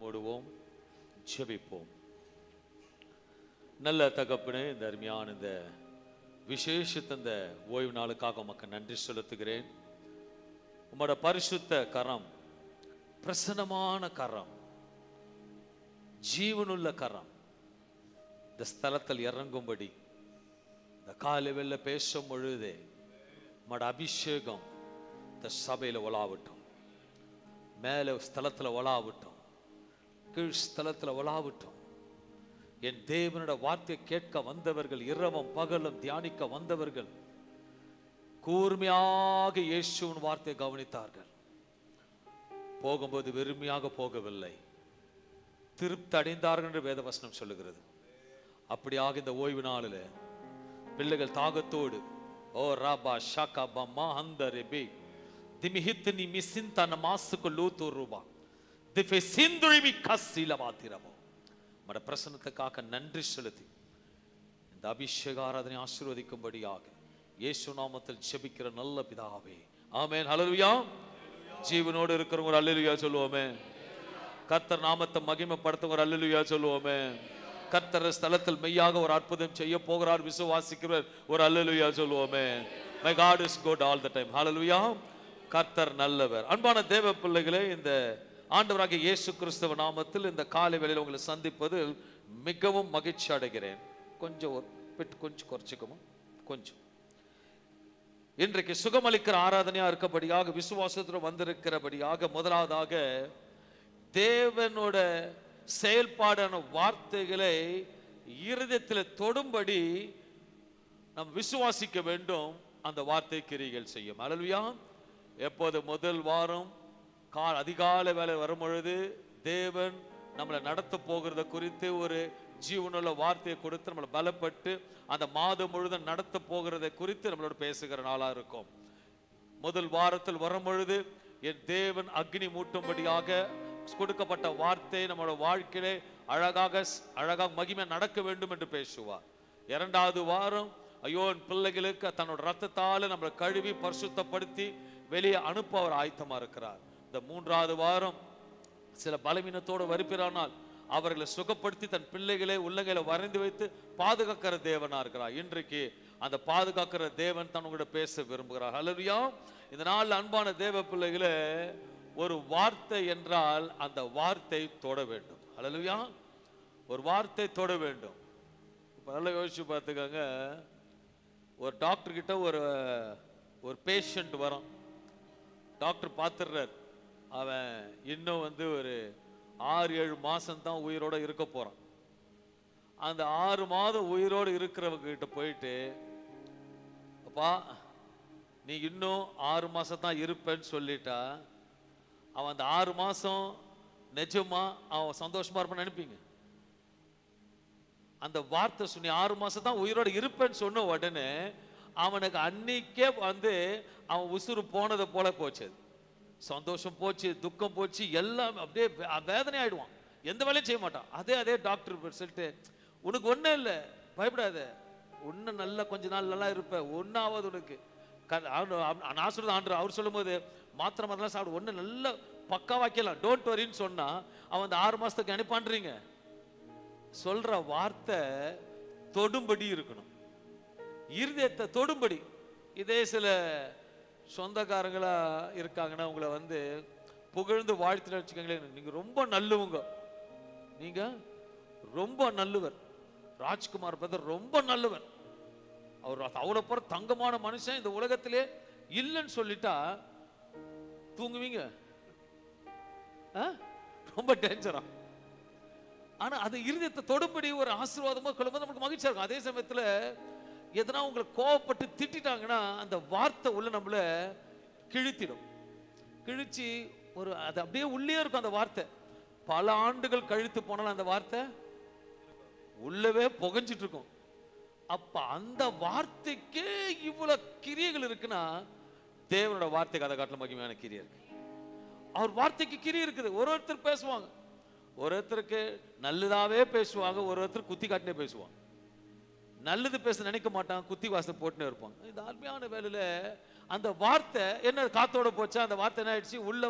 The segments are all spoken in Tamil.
மூடுவோம், ஜெபிப்போம். நல்ல தகப்பனே, இந்த அருமையான இந்த விசேஷத்த இந்த ஓய்வு நாளுக்காக உமக்கு நன்றி செலுத்துகிறேன். உம்மோட பரிசுத்த கரம், பிரசன்னமான கரம், ஜீவனுள்ள கரம் இந்த ஸ்தலத்தில் இறங்கும்படி இந்த காலை வெள்ள பேசும் பொழுதே உம்மோட அபிஷேகம் இந்த சபையில் உலாவட்டும், மேலே ஸ்தலத்தில் உலாவட்டும், கீழ் ஸ்தலத்தில் உலாவட்டும். என் தேவனோட வார்த்தையை கேட்க வந்தவர்கள், இரவும் பகலும் தியானிக்க வந்தவர்கள் கூர்மையாக இயேசுவின் வார்த்தையை கவனித்தார்கள். போகும்போது வெறுமையாக போகவில்லை, திருப்தி அடைந்தார்கள் என்று வேதவசனம் சொல்லுகிறது. அப்படியாக இந்த ஓய்வு நாளில் பிள்ளைகள் தாகத்தோடு ஓ ராபா ஷாகா பம்மா ஹந்தரே திமிஹித்னி மிசிந்தன மாசுக்கு லூத்து ரூபா திஃபே சிந்துரிமி கஸ்ஸில வாத்திரமோ. மட பிரசன்னத்துக்காக நன்றி செலுத்தி இந்த அபிஷேக ஆராதனை ஆசீர்வதிக்கும்படியாக இயேசு நாமத்தில் ஜெபிக்கிற நல்ல பிதாவே, ஆமென். ஹல்லேலூயா. ஜீவனோடு இருக்கிறவங்க ஒரு அல்லேலூயா சொல்லுவோமே. கர்த்தர் நாமத்தை மகிமைப்படுத்துகிற அல்லேலூயா சொல்லுவோமே. கர்த்தர் ஸ்தலத்தில் மெய்யாக ஒரு அற்புதம் செய்ய போகிறார் விசுவாசிக்கிறவர் ஒரு அல்லேலூயா சொல்லுவோமே. My God is good all the time. ஹல்லேலூயா. கர்த்தர் நல்லவர். அன்பான தேவ பிள்ளைகளே, இந்த ஆண்டவராகிய இயேசு கிறிஸ்துவ நாமத்தில் இந்த காலை வேளையில் உங்களை சந்திப்பதில் மிகவும் மகிழ்ச்சி அடைகிறேன். கொஞ்சம் குறைச்சிக்கணும். கொஞ்சம் இன்றைக்கு சுகமளிக்கிற ஆராதனையா இருக்கபடியாக, விசுவாசத்தில் வந்திருக்கிறபடியாக, முதலாவதாக தேவனோட செயல்பாடான வார்த்தைகளை இருதயத்தில் தொடும்படி நாம் விசுவாசிக்க வேண்டும். அந்த வார்த்தை கிரிகள் செய்யும். ஹல்லேலூயா. எப்போது முதல் வாரம் அதிகாலை வேலை வரும் பொழுது தேவன் நம்மளை நடத்த போகிறத குறித்து ஒரு ஜீவனுள்ள வார்த்தையை கொடுத்து நம்மளை பலப்பட்டு அந்த மாதம் முழுதும் நடத்த போகிறதை குறித்து நம்மளோட பேசுகிற நாளா இருக்கும். முதல் வாரத்தில் வரும் பொழுது என் தேவன் அக்னி மூட்டும்படியாக கொடுக்கப்பட்ட வார்த்தை நம்மளோட வாழ்க்கையிலே அழகாக மகிமை நடக்க வேண்டும் என்று பேசுவார். இரண்டாவது வாரம் ஐயோ பிள்ளைகளுக்கு தன்னோட ரத்தத்தால நம்மளை கழுவி பரிசுத்தப்படுத்தி வெளியே அனுப்ப அவர் ஆயத்தமா இருக்கிறார். இந்த மூன்றாவது வாரம் சில பலவீனத்தோடு வருகிறானால் அவர்களை சுகப்படுத்தி தன் பிள்ளைகளை உள்ளங்களை வரைந்து வைத்து பாதுகாக்கிற தேவனா இருக்கிறார். இன்றைக்கு அந்த பாதுகாக்கிற தேவன் தன்னோட பேச விரும்புகிறார். ஹல்லேலூயா. இந்த நாள் அன்பான தேவ பிள்ளைகளே, ஒரு வார்த்தை என்றால் அந்த வார்த்தை தொட வேண்டும். ஹல்லேலூயா. ஒரு வார்த்தை தொட வேண்டும். இப்போ நல்லா யோசிச்சு பார்த்துக்கோங்க. ஒரு டாக்டர் கிட்ட ஒரு பேஷண்ட் வரும். டாக்டர் பார்த்துடுறார், அவன் இன்னும் ஒரு 6-7 மாசம் தான் உயிரோட இருக்க போறான். அந்த 6 மாதம் உயிரோடு இருக்கிறவங்க கிட்ட போயிட்டு, அப்பா நீ இன்னும் 6 மாசம் தான் இருப்பேன்னு சொல்லிட்டா அவன் அந்த 6 மாசம் நிஜமா அவன் சந்தோஷமா இருப்பான்னு நினைப்பீங்க? அந்த வார்த்தை சொன்னி 6 மாசம் தான் உயிரோட இருப்பேன்னு சொன்ன உடனே அவனுக்கு அன்னைக்கே அவன் உசுறு போனதை போல போச்சு. சந்தோஷம் போச்சு, துக்கம் போச்சு, எல்லாம் அப்படியே வேதனை ஆயிடுவான். எந்த வேலையும் செய்ய மாட்டான். அதே டாக்டர் சொல்லிட்டு, உனக்கு ஒன்றும் இல்லை, பயப்படாத, ஒன்றும் நல்லா கொஞ்ச நாள் நல்லா இருப்ப, ஒன்றாவது உனக்கு நான் சொல்றது ஆண்டு அவர் சொல்லும் போது மாத்திரை மருந்தெல்லாம் சாப்பிடு, ஒன்று நல்லா பக்கா வைக்கலாம், டோன்ட் வரின்னு சொன்னா அவன் அந்த 6 மாசத்துக்கு அனுப்பான்றீங்க. சொல்ற வார்த்தை தொடும்படி இருக்கணும், இருதயத்தை தொடும்படி. இதே சில சொந்தக்காரங்களா இருக்காங்கன்னா உங்களை புகழ்ந்து வாழ்த்து வச்சுக்கோங்களேன், நீங்க ரொம்ப நல்லவங்க, நீங்க ரொம்ப நல்லவர், ராஜ்குமார் பிரதர் ரொம்ப நல்லவர், அவர் அவ்வளோ போற தங்கமான மனுஷன் இந்த உலகத்திலே இல்லைன்னு சொல்லிட்டா தூங்குவீங்க? ரொம்ப டேஞ்சரா. ஆனா அது இருதயத்தை தொடும்படி ஒரு ஆசீர்வாதமா கொள்ளும்போது நமக்கு மகிழ்ச்சியா இருக்கும். அதே சமயத்துல எதனா உங்களை கோவப்பட்டு திட்டாங்கன்னா அந்த வார்த்தை உள்ள நம்மள கிழித்திடும். கிழிச்சு அது அப்படியே உள்ளே இருக்கும். அந்த வார்த்தை பல ஆண்டுகள் கழித்து போனாலும் அந்த வார்த்தை உள்ளவே புகைஞ்சிட்டு இருக்கும். அப்ப அந்த வார்த்தைக்கே இவ்வளவு கிரியைகள் இருக்குன்னா தேவனோட வார்த்தைக்கு அதை காட்டில மகிமையான கிரியை இருக்கு. அவர் வார்த்தைக்கு கிரியை இருக்குது. ஒருத்தர் பேசுவாங்க, ஒருத்தருக்கு நல்லதாவே பேசுவாங்க, ஒருத்தர் குத்தி காட்டினே பேசுவாங்க. நல்லது பேச நினைக்க மாட்டாங்க, குத்தி வாசத்தை போட்டுனே இருப்பாங்க. இந்த அருமையான வேலையில அந்த வார்த்தை என்ன காத்தோட போச்சா, அந்த வார்த்தை என்ன ஆயிடுச்சு, உள்ள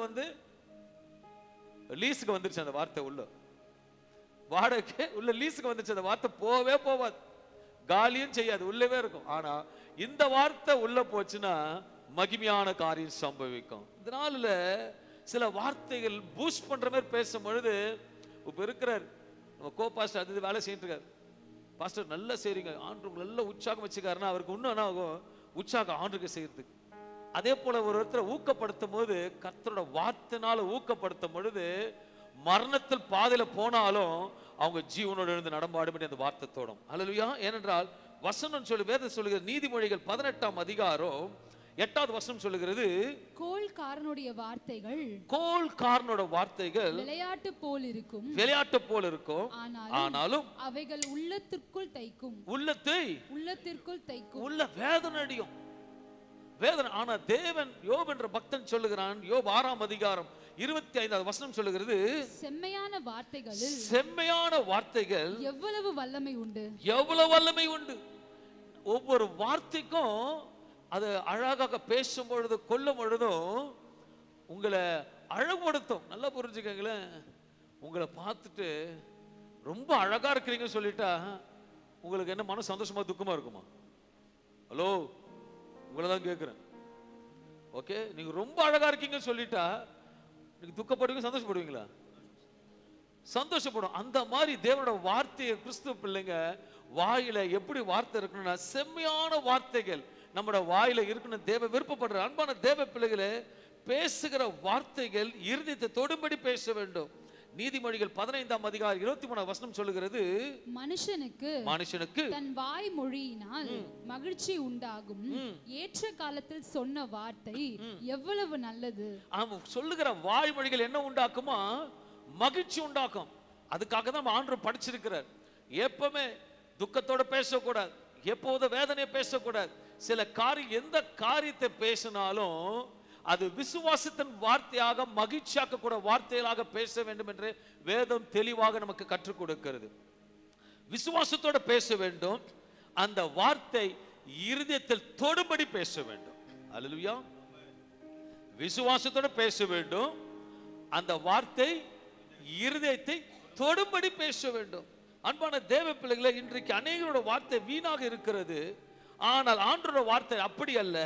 லீஸுக்கு வந்துருச்சு அந்த வார்த்தை, உள்ள வாடகைக்கு உள்ள லீஸுக்கு வந்துருச்சு அந்த வார்த்தை. போவே போவாது, காலியும் செய்யாது, உள்ளவே இருக்கும். ஆனா இந்த வார்த்தை உள்ள போச்சுன்னா மகிமையான காரியம் சம்பவிக்கும். இதனால சில வார்த்தைகள் பூஸ்ட் பண்ற மாதிரி பேசும் பொழுது, இப்ப இருக்கிறார் நம்ம கோ பாஸ்டர் அது வேலை செய்யிட்டு இருக்காரு, பாஸ்டர் நல்லா செய்றீங்க, ஆண்டு நல்ல உற்சாகம் வச்சுக்காருன்னா அவருக்கு இன்னும் என்ன ஆகும், உற்சாகம் ஆண்டுக்கு செய்யறதுக்கு. அதே போல ஒரு ஒருத்தரை ஊக்கப்படுத்தும் போது, கர்த்தரோட வார்த்தைனால ஊக்கப்படுத்தும் பொழுது, மரணத்தில் பாதையில போனாலும் அவங்க ஜீவனோடு எழுந்து நடமாடும் அந்த வார்த்தை தோடும். அல்லேலூயா. ஏனென்றால் வசனம் சொல்லி வேதம் சொல்லுகிற நீதிமொழிகள் 18ஆம் அதிகாரம் 8வது வசனம் சொல்லுகிறது, கோல்காரனுடைய வார்த்தைகள், கோல்காரனோட வார்த்தைகள் விளையாட்டு போல் இருக்கும், விளையாட்டு போல் இருக்கும், ஆனாலும் அவைகள் உள்ளத்திற்குள் தைக்கும், உள்ளத்திற்குள் தைக்கும், உள்ள வேதனை அடியும், வேதனை. ஆனா தேவன் யோப் என்ற பக்தன் சொல்லுகிறான், யோப் 6ஆம் அதிகாரம் 25வது வசனம் சொல்லுகிறது, செம்மையான வார்த்தைகளில், செம்மையான வார்த்தைகள் எவ்வளவு வல்லமை உண்டு, எவ்வளவு வல்லமை உண்டு. ஒவ்வொரு வார்த்தைக்கும் அது அழகாக பேசும் பொழுது கொல்லும் பொழுதும் உங்களை அழகுபடுத்தும். நல்லா புரிஞ்சுக்கங்களேன். உங்களை பார்த்துட்டு ரொம்ப அழகா இருக்கிறீங்கன்னு சொல்லிட்டா உங்களுக்கு என்ன மன சந்தோஷமா துக்கமா இருக்குமா? ஹலோ, உங்களை தான் கேட்கிறேன். ஓகே, நீங்க ரொம்ப அழகா இருக்கீங்கன்னு சொல்லிட்டா நீங்க துக்கப்படுவீங்க, சந்தோஷப்படுவீங்களா? சந்தோஷப்படும். அந்த மாதிரி தேவனோட வார்த்தையை கிறிஸ்துவ பிள்ளைங்க வாயில எப்படி வார்த்தை இருக்கணும்னா, செம்மையான வார்த்தைகள் நம்மளோட வாயில இருக்கணும் தேவ விருப்பப்படுற. அன்பான தேவ பிள்ளைகளே, பேசுகிற வார்த்தைகள் இருதயத்தை தொடும்படி பேச வேண்டும். நீதிமொழிகள் 15ஆம் அதிகாரம் 23ஆம் வசனம் சொல்லுகிறது, மனுஷனுக்கு தன் வாய் மொழியினால் மகிழ்ச்சி உண்டாகும், ஏற்ற காலத்தில் சொன்ன வார்த்தை எவ்வளவு நல்லது. அவன் சொல்லுகிற வாய்மொழிகள் என்ன உண்டாக்குமா? மகிழ்ச்சி உண்டாக்கும். அதுக்காக தான் ஆண்டவர் படிச்சிருக்கிறார். எப்பவுமே துக்கத்தோட பேசக்கூடாது, எப்போதும் வேதனையை பேசக்கூடாது. சில காரியம், எந்த காரியத்தை பேசினாலும் அது விசுவாசத்தின் வார்த்தையாக, மகிழ்ச்சியாக்க கூட வார்த்தைகளாக பேச வேண்டும் என்று வேதம் தெளிவாக நமக்கு கற்றுக் கொடுக்கிறது. விசுவாசத்தோட பேச வேண்டும், அந்த வார்த்தை இருதயத்தில் தொடும்படி பேச வேண்டும். அல்லேலூயா. விசுவாசத்தோட பேச வேண்டும், அந்த வார்த்தை இருதயத்தை தொடும்படி பேச வேண்டும். அன்பான தேவ பிள்ளைகளை, இன்றைக்கு அநேகரோட வார்த்தை வீணாக இருக்கிறது. ஆனால் ஆண்டவரோட வார்த்தை அப்படி அல்ல.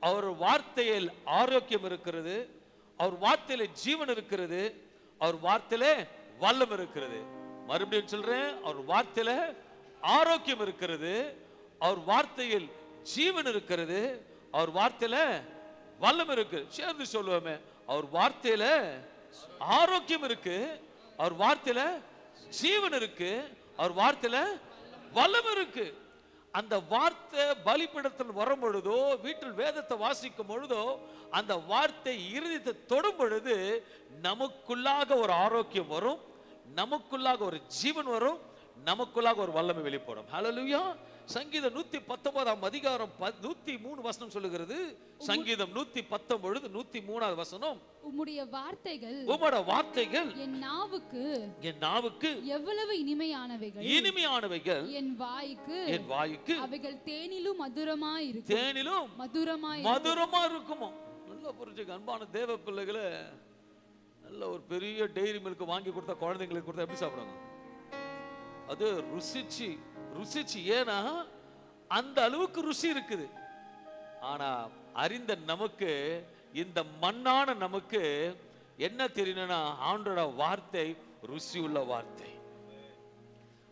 அவர் வார்த்தையில் ஆரோக்கியம் இருக்கிறது, அவர் வார்த்தையில ஜீவன் இருக்கிறது, அவர் வார்த்தையில வல்லம் இருக்கிறது. மறுபடியும் சொல்றேன், அவர் வார்த்தையில ஆரோக்கியம் இருக்கிறது, அவர் வார்த்தையில் ஜீவன் இருக்கிறது, அவர் வார்த்தையில வல்லம் இருக்கு. சேர்ந்து சொல்லுவோமே, அவர் வார்த்தையில ஆரோக்கியம் இருக்கு, அவர் வார்த்தையில ஜீவன் இருக்கு, அவர் வார்த்தையில வல்லம் இருக்கு. அந்த வார்த்தை பலிபீடத்தில் வரும் பொழுதோ, வீட்டில் வேதத்தை வாசிக்கும் பொழுதோ, அந்த வார்த்தை இருதயத்தை தொடும் பொழுது நமக்குள்ளாக ஒரு ஆரோக்கியம் வரும், நமக்குள்ளாக ஒரு ஜீவன் வரும், நமக்குள்ளாக ஒரு வல்லமை வெளிப்படும். ஹல்லேலூயா. சங்கீதம் 119ஆம் அதிகாரம் 103 வசனம் சொல்லுகிறது. சங்கீதம் 119 103வது வசனம், உம்முடைய வார்த்தைகள், உம்முடைய வார்த்தைகள் என் நாவுக்கு எவ்வளவு இனிமையானவைகள், என் வாய்க்கு அவைகள் தேனிலும் மதுரமாய் இருக்கும், மதுரமா இருக்குமோ. நல்லா புரிஞ்சுக்க அன்பான தேவ பிள்ளைகளை. நல்ல ஒரு பெரிய டெய்ரி மில்க் வாங்கி கொடுத்தா, குழந்தைங்களுக்கு கொடுத்தா எப்படி சாப்பிடுவாங்க? அது ருசிச்சு ஏன்னா அந்த அளவுக்கு ருசி இருக்குது. ஆனா அறிந்த நமக்கு, இந்த மண்ணான நமக்கு என்ன தெரியணும்னா, ஆண்டோட வார்த்தை ருசி உள்ள வார்த்தை,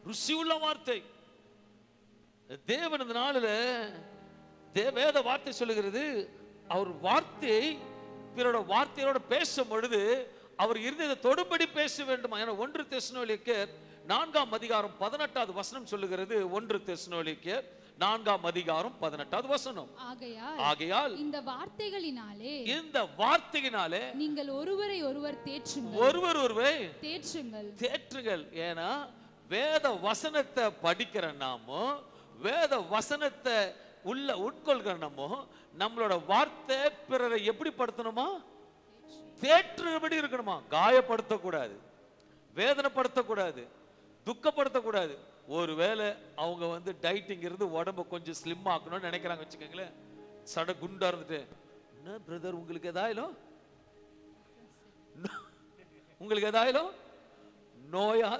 ருசி உள்ள வார்த்தை. தேவன் இந்த நாளில் வேத வார்த்தை சொல்லுகிறது, அவர் வார்த்தை பிறரோட வார்த்தையோட பேசும் பொழுது அவர் இருந்ததை தொடும்படி பேச வேண்டுமா. ஏன்னா 1 தெசலோனிக்கேயர் 4ஆம் அதிகாரம் 18வது வசனம் சொல்லுகிறது. 1 தெசலோனிக்கேயர் 4ஆம் அதிகாரம் 18வது வசனம், ஆகையால் இந்த வார்த்தைகளினாலே நீங்கள் ஒருவரை ஒருவர் தேற்றுங்கள். ஏன்னா வேத வசனத்தை படிக்கிற நாமோ, வேத வசனத்தை உள்ள உட்கொள்கிற நாமோ, நம்மளோட வார்த்தை பிறரை எப்படி படுத்தணுமா? தேற்றுபடி இருக்கணுமா. காயப்படுத்தக்கூடாது, வேதனைப்படுத்தக்கூடாது, துக்கப்படுத்தக்கூடாது. ஒருவேளை அவங்க டைட்டிங் இருந்து உடம்ப கொஞ்சம் ஸ்லிம் ஆக்கணும்னு நினைக்கிறாங்க வச்சுக்கோங்களேன், சட குண்டா இருந்துட்டு, என்ன பிரதர் உங்களுக்கு ஏதாயிலும் உங்களுக்கு ஏதாயிலும் நோயா,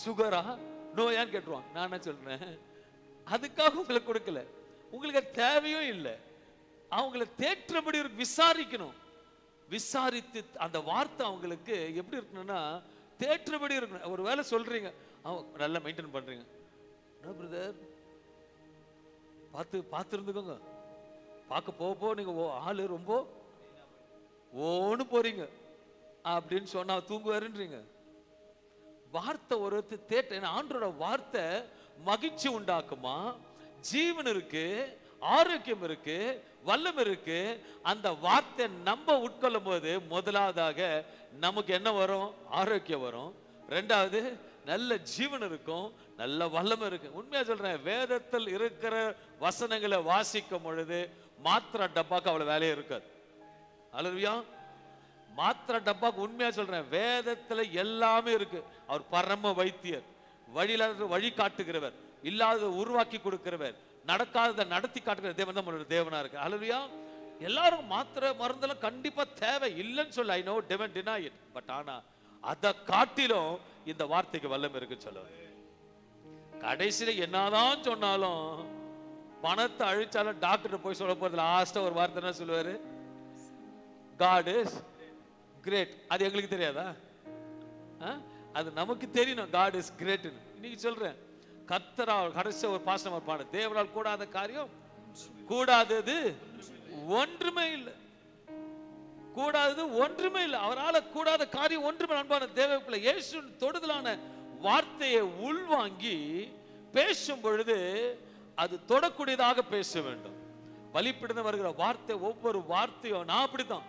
சுகரா, நோயான்னு கேட்டுருவான். நான் என்ன சொல்றேன், அதுக்காக உங்களுக்கு கொடுக்கல, உங்களுக்கு தேவையும் இல்லை. அவங்கள தேற்றபடி விசாரிக்கணும். விசாரித்து அந்த வார்த்தை அவங்களுக்கு எப்படி இருக்கணும்னா தேற்றபடி இருக்கணும். ஒரு வேலை சொல்றீங்க, அவங்க நல்லா மெயின்டைன் பண்றீங்க, பிரதர் பார்த்து இருந்துக்கோங்க, பார்க்க போக நீங்க ஆளு ரொம்ப ஓன்னு போறீங்க அப்படின்னு சொன்னா தூங்குவாருன்றீங்க. வார்த்தை ஒரு தேட்ட, ஆண்டோட வார்த்தை மகிழ்ச்சி உண்டாக்குமா, ஜீவன் இருக்கு, ஆரோக்கியம் இருக்கு, வல்லம் இருக்கு. அந்த வார்த்தை நம்ம உட்கொள்ளும் போது முதலாவதாக நமக்கு என்ன வரும்? ஆரோக்கியம் வரும். ரெண்டாவது நல்ல ஜீவன் இருக்கும், நல்ல வல்லம் இருக்கு. உண்மையா சொல்றேன், வேதத்தில் இருக்கிற வசனங்களை வாசிக்கும் பொழுது மாத்திரை டப்பாக்கு அவ்வளவு வேலையே இருக்காது. அல்லேலூயா. மாத்திரை டப்பாக்கு உண்மையா சொல்றேன், வேதத்துல எல்லாமே இருக்கு. அவர் பரம வைத்தியர், வழி காட்டுகிறவர், இல்லாத உருவாக்கி கொடுக்கிறவர், நடக்காத நடத்தி காட்டுகிற தேவன் தான் நம்மளோட தேவனா இருக்கு. அல்லேலூயா. எல்லாரும் மாத்திரை மருந்தெல்லாம் கண்டிப்பா தேவை இல்லைன்னு சொல்ல, ஐ நோ, டெவன் டினை இட். பட் ஆனா அதை காட்டிலும் இந்த வார்த்தைக்கு வல்லம் இருக்குன்னு சொல்லுவாங்க. கடைசியில என்னதான் சொன்னாலும், பணத்தை அழிச்சாலும் டாக்டர் போய் சொல்ல போறது லாஸ்டா ஒரு வார்த்தை என்ன சொல்லுவாரு? God is great. அது எங்களுக்கு தெரியாதா? அது நமக்கு தெரியணும், God is great. இன்னைக்கு சொல்றேன், கர்த்தரா கடைசி ஒரு பாசனம் பாடு, தேவனால் கூடாத காரியம் கூடாதது ஒன்றுமே இல்லை, கூடாதது ஒன்றுமே இல்லை, அவரால் கூடாத காரியம் ஒன்றுமே. அன்பான தேவப்பிள்ளை, இயேசு தொடுதலான வார்த்தையை உள்வாங்கி பேசும் பொழுது அது தொடக்கூடியதாக பேச வேண்டும். பலிப்பிடுன்னு வருகிற வார்த்தை, ஒவ்வொரு வார்த்தையும், நான் அப்படித்தான்,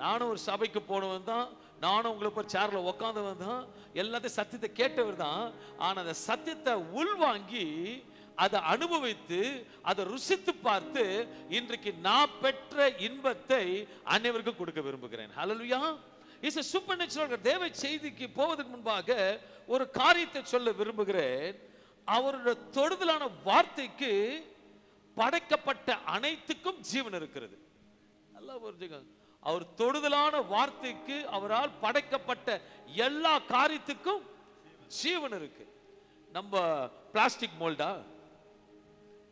நானும் ஒரு சபைக்கு போனவன் தான், நானும் உங்களுக்கு ஒரு சேர்ல உட்காந்தவன் தான், எல்லாத்தையும் சத்தியத்தை கேட்டவர் தான். ஆனா அந்த சத்தியத்தை உள்வாங்கி அதை அனுபவித்து அதை ருசித்து பார்த்து இன்றைக்கு நான் பெற்ற இன்பத்தை அனைவருக்கும் கொடுக்க விரும்புகிறேன். ஹல்லேலூயா. Is a supernatural. தேவ செய்திக்கு போவதற்கு முன்பாக ஒரு காரியத்தை சொல்ல விரும்புகிறேன். அவருடைய தொடுதலான வார்த்தைக்கு படைக்கப்பட்ட அனைத்துக்கும் ஜீவன் இருக்கிறது. நல்லா புரிஞ்சுக்கோங்க. அவர் தொடுதலான வார்த்தைக்கு, அவரால் படைக்கப்பட்ட எல்லா காரியத்துக்கும் ஜீவன் இருக்கு. நம்ம பிளாஸ்டிக் மோல்டா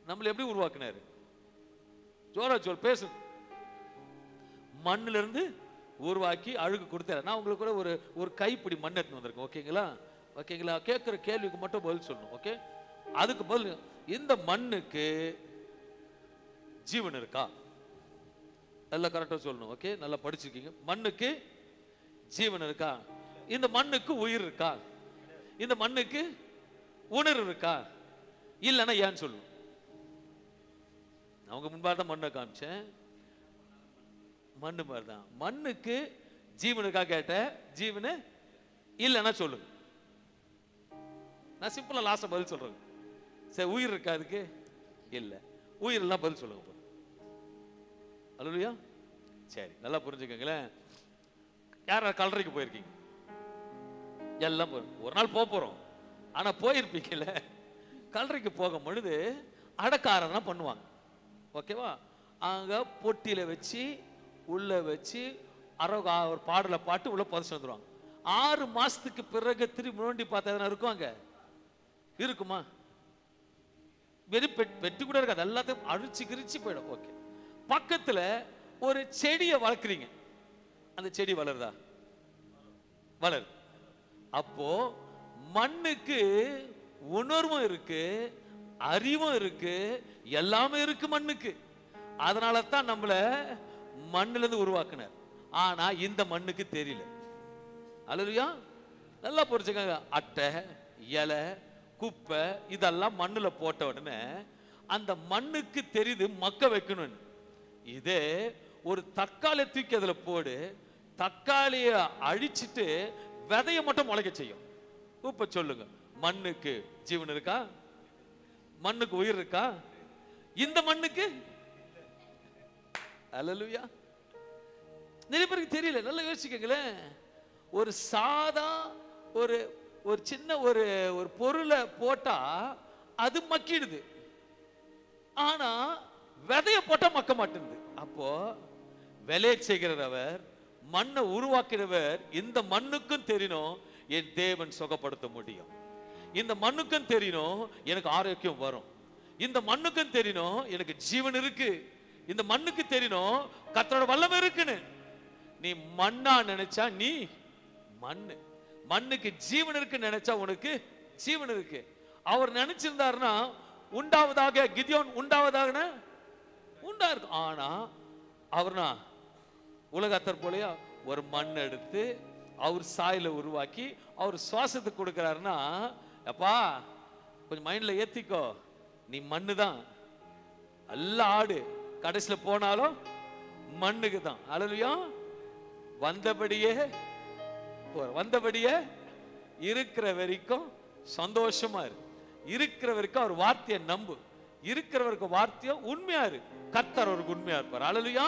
நம்மள எப்படி உருவாக்குனாரு? ஜோரா சொல், பேசு. மண்ணுல இருந்து உருவாக்கி அழுகு கொடுத்தாரு. நான் உங்களுக்கு கூட ஒரு கைப்பிடி மண் எடுத்து வந்திருக்கேன். ஓகேங்களா? ஓகேங்களா? கேட்கிற கேள்விக்கு மட்டும் பதில் சொல்லணும். ஓகே? அதுக்கு பதில், இந்த மண்ணுக்கு ஜீவன் இருக்கா? நல்லா கரெக்டா சொல்லணும். ஓகே, நல்லா படிச்சிருக்கீங்க. மண்ணுக்கு ஜீவன் இருக்கா? இந்த மண்ணுக்கு உயிர் இருக்கா? இந்த மண்ணுக்கு உணர்வு இருக்கா? இல்லைன்னா ஏன்னு சொல்லணும். அவங்க முன்பாக தான் மண்ணை காமிச்சேன், மண்ணு மாதிரி தான். மண்ணுக்கு ஜீவன் இருக்கா கேட்ட, ஜீவனு இல்லைன்னா சொல்லுங்க. நான் சிம்பிளா லாஸ்டா பதில் சொல்றேன். சரி, உயிர் இருக்கா? அதுக்கு இல்லை. உயிர் எல்லாம் பதில் சொல்லுங்க. அல்லேலூயா. சரி, நல்லா புரிஞ்சுக்கங்களேன். யார் கல்லறைக்கு போயிருக்கீங்க? எல்லாம் ஒரு நாள் போறோம். ஆனா போயிருப்பீங்கல்ல, கல்லறைக்கு போகும் பொழுது அடக்காரனா பண்ணுவாங்க. ஓகேவா? அங்க பொட்டியில வச்சு உள்ள வச்சு ஒரு பாடலை பாட்டு உள்ள புதைச்சு வந்துருவாங்க. 6 மாசத்துக்கு பிறகு திரும்பி நோண்டி பார்த்தா இருக்கும், அங்க இருக்குமா? வெறும் பெட்டி கூட இருக்காது, எல்லாத்தையும் அழிச்சு கிரிச்சு போயிடும். ஓகே, பக்கத்துல ஒரு செடியை வளர்க்குறீங்க, அந்த செடி வளருதா? வளருது. அப்போ மண்ணுக்கு உணர்வும் இருக்கு, அறிவும் இருக்கு, எல்லாமே இருக்கு மண்ணுக்கு. அதனால தான் நம்மள மண்ணுல இருந்து உருவாக்குனார். ஆனா இந்த மண்ணுக்கு தெரியல. அல்லேலூயா. நல்லா புரிஞ்சுக்கங்க. அட்டை, இலை, குப்பை இதெல்லாம் மண்ணுல போட்ட உடனே அந்த மண்ணுக்கு தெரியுது மக்க வைக்கணும்னு. இதே ஒரு தக்காளி தூக்கி அதுல போடு, தக்காளிய அழிச்சிட்டு விதைய மட்டும் முளைக்க செய்யும். இப்ப சொல்லுங்க, மண்ணுக்கு ஜீவன் இருக்கா? மண்ணுக்கு உயிர் இருக்கா? இந்த மண்ணுக்கு? அல்லேலூயா. நிறைய பேருக்கு தெரியல. நல்லா யோசிக்கங்களேன். ஒரு சாதா ஒரு சின்ன ஒரு பொருளை போட்டா அது மக்கிடுது, ஆனா விதைய போட்டா மக்க மாட்டேங்குது. அப்போ விளைய செய்கிறவர், மண்ணை உருவாக்கினவர் இந்த மண்ணுக்கும் தெரியணும் என் தேவன் சுகப்படுத்த முடியும். இந்த மண்ணுக்கும் தெரியணும் எனக்கு ஆரோக்கியம் வரும். இந்த மண்ணுக்கும் தெரியணும் எனக்கு ஜீவன் இருக்கு. இந்த மண்ணுக்கு தெரியணும் கர்த்தரோட வல்லமை இருக்குன்னு. நீ மண்ணா நினைச்சா நீ மண்ணு, மண்ணுக்கு ஜீவன் இருக்கு நினைச்சா உனக்கு ஜீவன் இருக்கு. அவர் நினைச்சிருந்தாருன்னா உண்டாவதாக கிதியோன் உண்டாவதாக உண்டா இருக்கும். ஆனா அவர்னா உலகத்தர் போலயா ஒரு மண் எடுத்து அவர் சாயில உருவாக்கி அவர் சுவாசத்துக்கு கொடுக்கிறாருன்னா, அப்பா கொஞ்சம் மைண்ட்ல ஏத்திக்கோ, நீ மண்ணு தான். நல்ல ஆடு கடைசியில போனாலும் மண்ணுக்கு தான். அல்லேலூயா. வந்தபடியே இருக்கிற வரைக்கும் சந்தோஷமா இரு. இருக்கிற வரைக்கும் அவர் வார்த்தையை நம்பு. இருக்கிற வரைக்கும் வார்த்தையை உண்மையா இரு. கர்த்தர் அவருக்கு உண்மையா இருப்பார். அல்லேலூயா.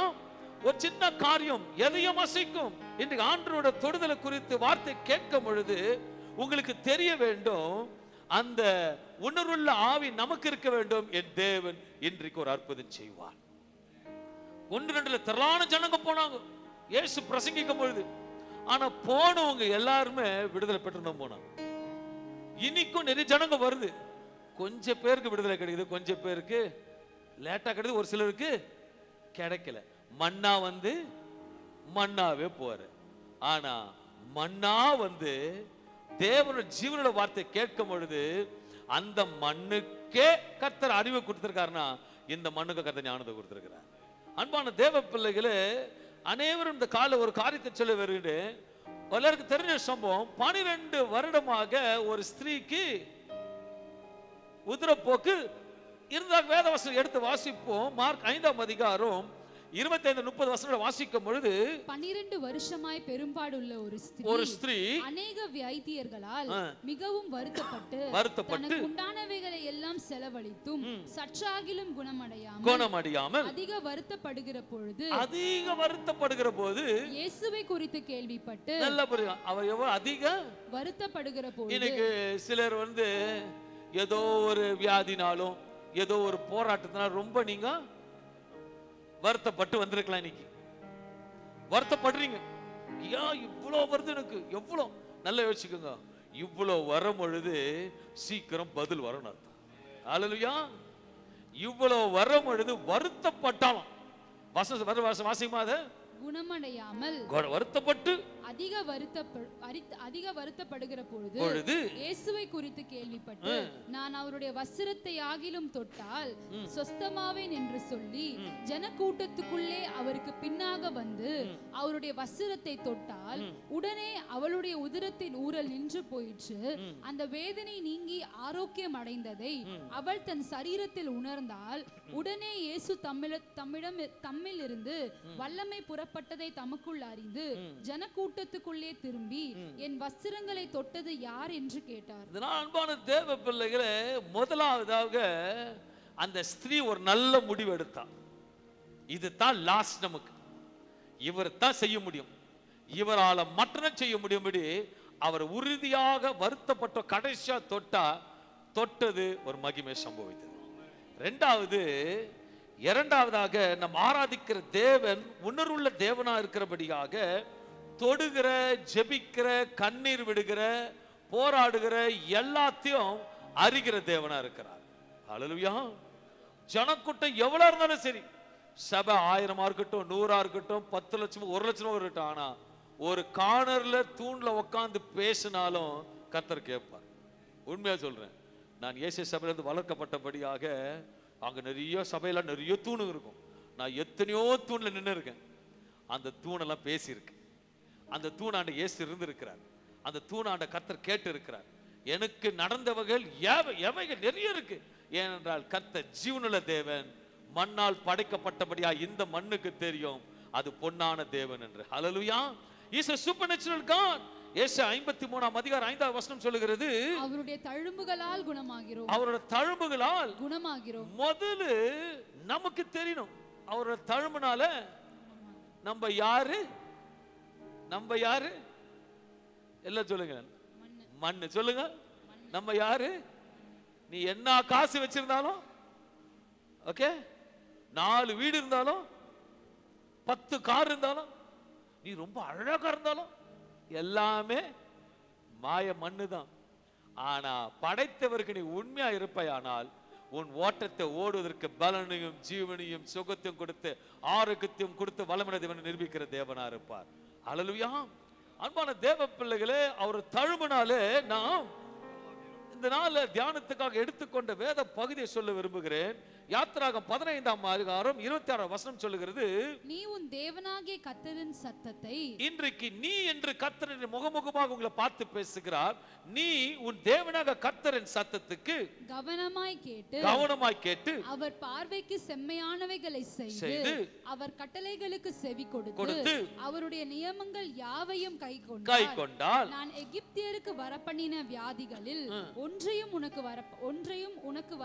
ஒரு சின்ன காரியம் எதையும் அசைக்கும். இன்றைக்கு ஆண்டவரோட தொடுதலை குறித்து வார்த்தை கேட்கும் பொழுது உங்களுக்கு தெரிய வேண்டும், அந்த உணர்வுள்ள ஆவி நமக்கு இருக்க வேண்டும். என் தேவன் இன்றைக்கு ஒரு அற்புதம் செய்வார். 1-2 திரளான ஜனங்க போனாங்க இயேசு பிரசங்கிக்கும் பொழுது. ஆனா போனவங்க எல்லாருமே விடுதலை பெற்று போனாங்க. இன்னைக்கும் நிறைய ஜனங்க வருது. கொஞ்சம் பேருக்கு விடுதலை கிடைக்குது, கொஞ்சம் பேருக்கு லேட்டா கிடைக்குது, ஒரு சிலருக்கு கிடைக்கல. மண்ணா வந்து மண்ணாவே போற. ஆனா மண்ணா வந்து தேவனோட ஜீவனோட வார்த்தை கேட்கும் பொழுது அந்த மண்ணுக்கே கர்த்தர் அறிவை கொடுத்திருக்காருன்னா இந்த மண்ணுக்கு கர்த்தர் ஞானத்தை கொடுத்திருக்கிறார். அன்பான தேவ பிள்ளைகளே, அனைவரும் இந்த கால ஒரு காரியத்தை சொல்ல வருகிறேன். எல்லாருக்கும் தெரிஞ்ச சம்பவம். 12 வருடமாக ஒரு ஸ்திரீக்கு உதிரப்போக்கு இருந்தால் வேதவசனம் எடுத்து வாசிப்போம். மார்க் 5ஆம் அதிகாரம் 25-30 வசனங்களை வாசிக்கும் பொழுது 12 வருஷமாய் பெரும்பாடுள்ள ஒரு ஸ்திரீ அநேக வைத்தியர்களால் மிகவும் வருத்தப்பட்டு உண்டானவைகளை எல்லாம் செலவழித்தும் சற்றாகிலும் குணமடையாமல் அதிக வருத்தப்படுகிற பொழுது இயேசுவை குறித்து கேள்விப்பட்டு நல்ல புரியும் அவர் எவ்வளவு அதிக வருத்தப்படுகிற பொழுது. இன்னைக்கு சிலர் வந்து ஏதோ ஒரு வியாதினாலும் ஏதோ ஒரு போராட்டத்தினாலும் ரொம்ப நீங்க வருத்தப்பட்டு வந்திருக்கலாம். இன்னைக்கு வருத்தப்படுறீங்க. ஏன் இவ்வளவு வருது எனக்கு, எவ்வளவு நல்லா யோசிச்சுக்கோங்க. இவ்வளவு வரும் பொழுது சீக்கிரம் பதில் வரணும் அர்த்தம். அல்லேலூயா. இவ்வளவு வரும் பொழுது வருத்தப்பட்டாலும் வாசிக்குமா அதை குணமடையாமல் வருத்தப்பட்டு அதிக வருத்தப்படுகிற பொழுது இயேசுவை குறித்து கேள்விப்பட்டு நான் அவருடைய வஸ்திரத்தை ஆகிலும் தொட்டால் சொஸ்தமாவேன் என்று சொல்லி ஜனக்கூட்டத்துக்குள்ளே அவருக்கு பின்னாக வந்து அவருடைய வஸ்திரத்தை தொட்டால் உடனே அவளுடைய உதிரத்தின் ஊரல் நின்று போயிற்று. அந்த வேதனை நீங்கி ஆரோக்கியம் அடைந்ததை அவள் தன் சரீரத்தில் உணர்ந்தால் உடனே இயேசு தம்மில் இருந்து வல்லமை புறப்பட்டதை தமக்குள் அறிந்து ஜனக்கூட்டத்துக்குள்ளே திரும்பி என் வஸ்திரங்களை தொட்டது யார் என்று கேட்டார். அன்பான தேவ பிள்ளைகளே, முதலாவதாக அந்த ஸ்திரீ ஒரு நல்ல முடிவு எடுத்தார். இதுதான் லாஸ்ட், நமக்கு இவர் தான் செய்ய முடியும், இவரால மட்டும் செய்ய முடியும்படி அவர் உறுதியாக வருத்தப்பட்ட கடைசியா தொட்டது ஒரு மகிமை சம்பவித்தது. இரண்டாவதாக நம் ஆராதிக்கிற தேவன் உணர்வுள்ள தேவனா இருக்கிறபடியாக தொடுகிற, ஜெபிக்கிற, கண்ணீர் விடுகிற, போராடுகிற எல்லாத்தையும் அறிகிற தேவனா இருக்கிறார். அல்லேலூயா. ஜனக்கூட்டம் எவ்வளவு இருந்தாலும் சரி, சபை 1000 இருக்கட்டும், 100 இருக்கட்டும், 10 லட்சம் 1 லட்சம் இருக்கட்டும், ஆனா ஒரு கார்னர்ல தூண்ல உட்கார்ந்து பேசினாலும் கர்த்தர் கேட்பார். உண்மையா சொல்றேன். நான் இயேசு சபையிலிருந்து வளர்க்கப்பட்டபடியாக அங்க நிறைய சபையில நிறைய தூணு இருக்கும். நான் எத்தனையோ தூண்ல நின்று இருக்கேன். அந்த தூணெல்லாம் பேசியிருக்கு. அந்த தூணாண்ட இயேசு இருந்திருக்கிறார். அந்த தூணாண்ட கர்த்தர் கேட்டு இருக்கிறார். எனக்கு நடந்தவர்கள் எவைகள் நிறைய இருக்கு. ஏனென்றால் கர்த்தர் ஜீவனுள்ள தேவன், மண்ணால் படைக்கப்பட்டபடியா இந்த மண்ணுக்கு தெரியும் அது பொன்னான தேவன் என்று. Hallelujah. Is a supernatural God. ஏசாயா 53ஆம் அதிகாரம் 5ஆவது வசனம் சொல்லுகிறது, அவருடைய தழும்புகளால் குணமாகிறோம். அவருடைய தழும்புகளால் குணமாகிறோம். முதல்ல நமக்கு தெரியணும் அவருடைய தழும்புனால நம்ம யாரு எல்லாம் சொல்லுங்க. மண்ணு சொல்லுங்க. நம்ம யாரு? நீ என்ன காசு வச்சிருந்தாலும், ஓகே, 4 வீடு இருந்தாலும், 10 கார் இருந்தாலும், நீ ரொம்ப அழகா இருந்தாலும் எல்லாமே மாய மண்ணுதான். ஆனா படைத்தவருக்கு நீ உண்மையா இருப்பாயானால் உன் ஓட்டத்தை ஓடுவதற்கு பலனையும் ஜீவனையும் சுகத்தையும் கொடுத்து ஆரோக்கியத்தையும் கொடுத்து வளமிட தேவன் நிரூபிக்கிற தேவனா இருப்பார். அல்லேலூயா. அன்பான தேவ பிள்ளைகளே, அவர் தழும்பினாலே நாம் இந்த நாள் தியானத்துக்காக எடுத்துக்கொண்ட வேத பகுதியை சொல்ல விரும்புகிறேன். யாத்திராகம் 15ஆம் அதிகாரம் 26ஆம் வசனம் சொல்லுகிறது, நீ உன் தேவனாகிய கர்த்தரின் சத்தத்தை, இன்றைக்கு நீ என்று கர்த்தரின் முகமுகமாக உங்களை பார்த்து பேசுகிறார். நீ உன் தேவனாக கர்த்தரின் சத்தத்துக்கு கவனமாய் கேட்டு அவர் பார்வைக்கு செம்மையானவைகளை செய்து அவர் கட்டளைகளுக்கு செவி கொடுத்து அவருடைய நியமங்கள் யாவையும் கை கொண்டால் நான் எகிப்தியருக்கு வரப்பண்ணின வியாதிகளில் ஒன்றையும் உனக்கு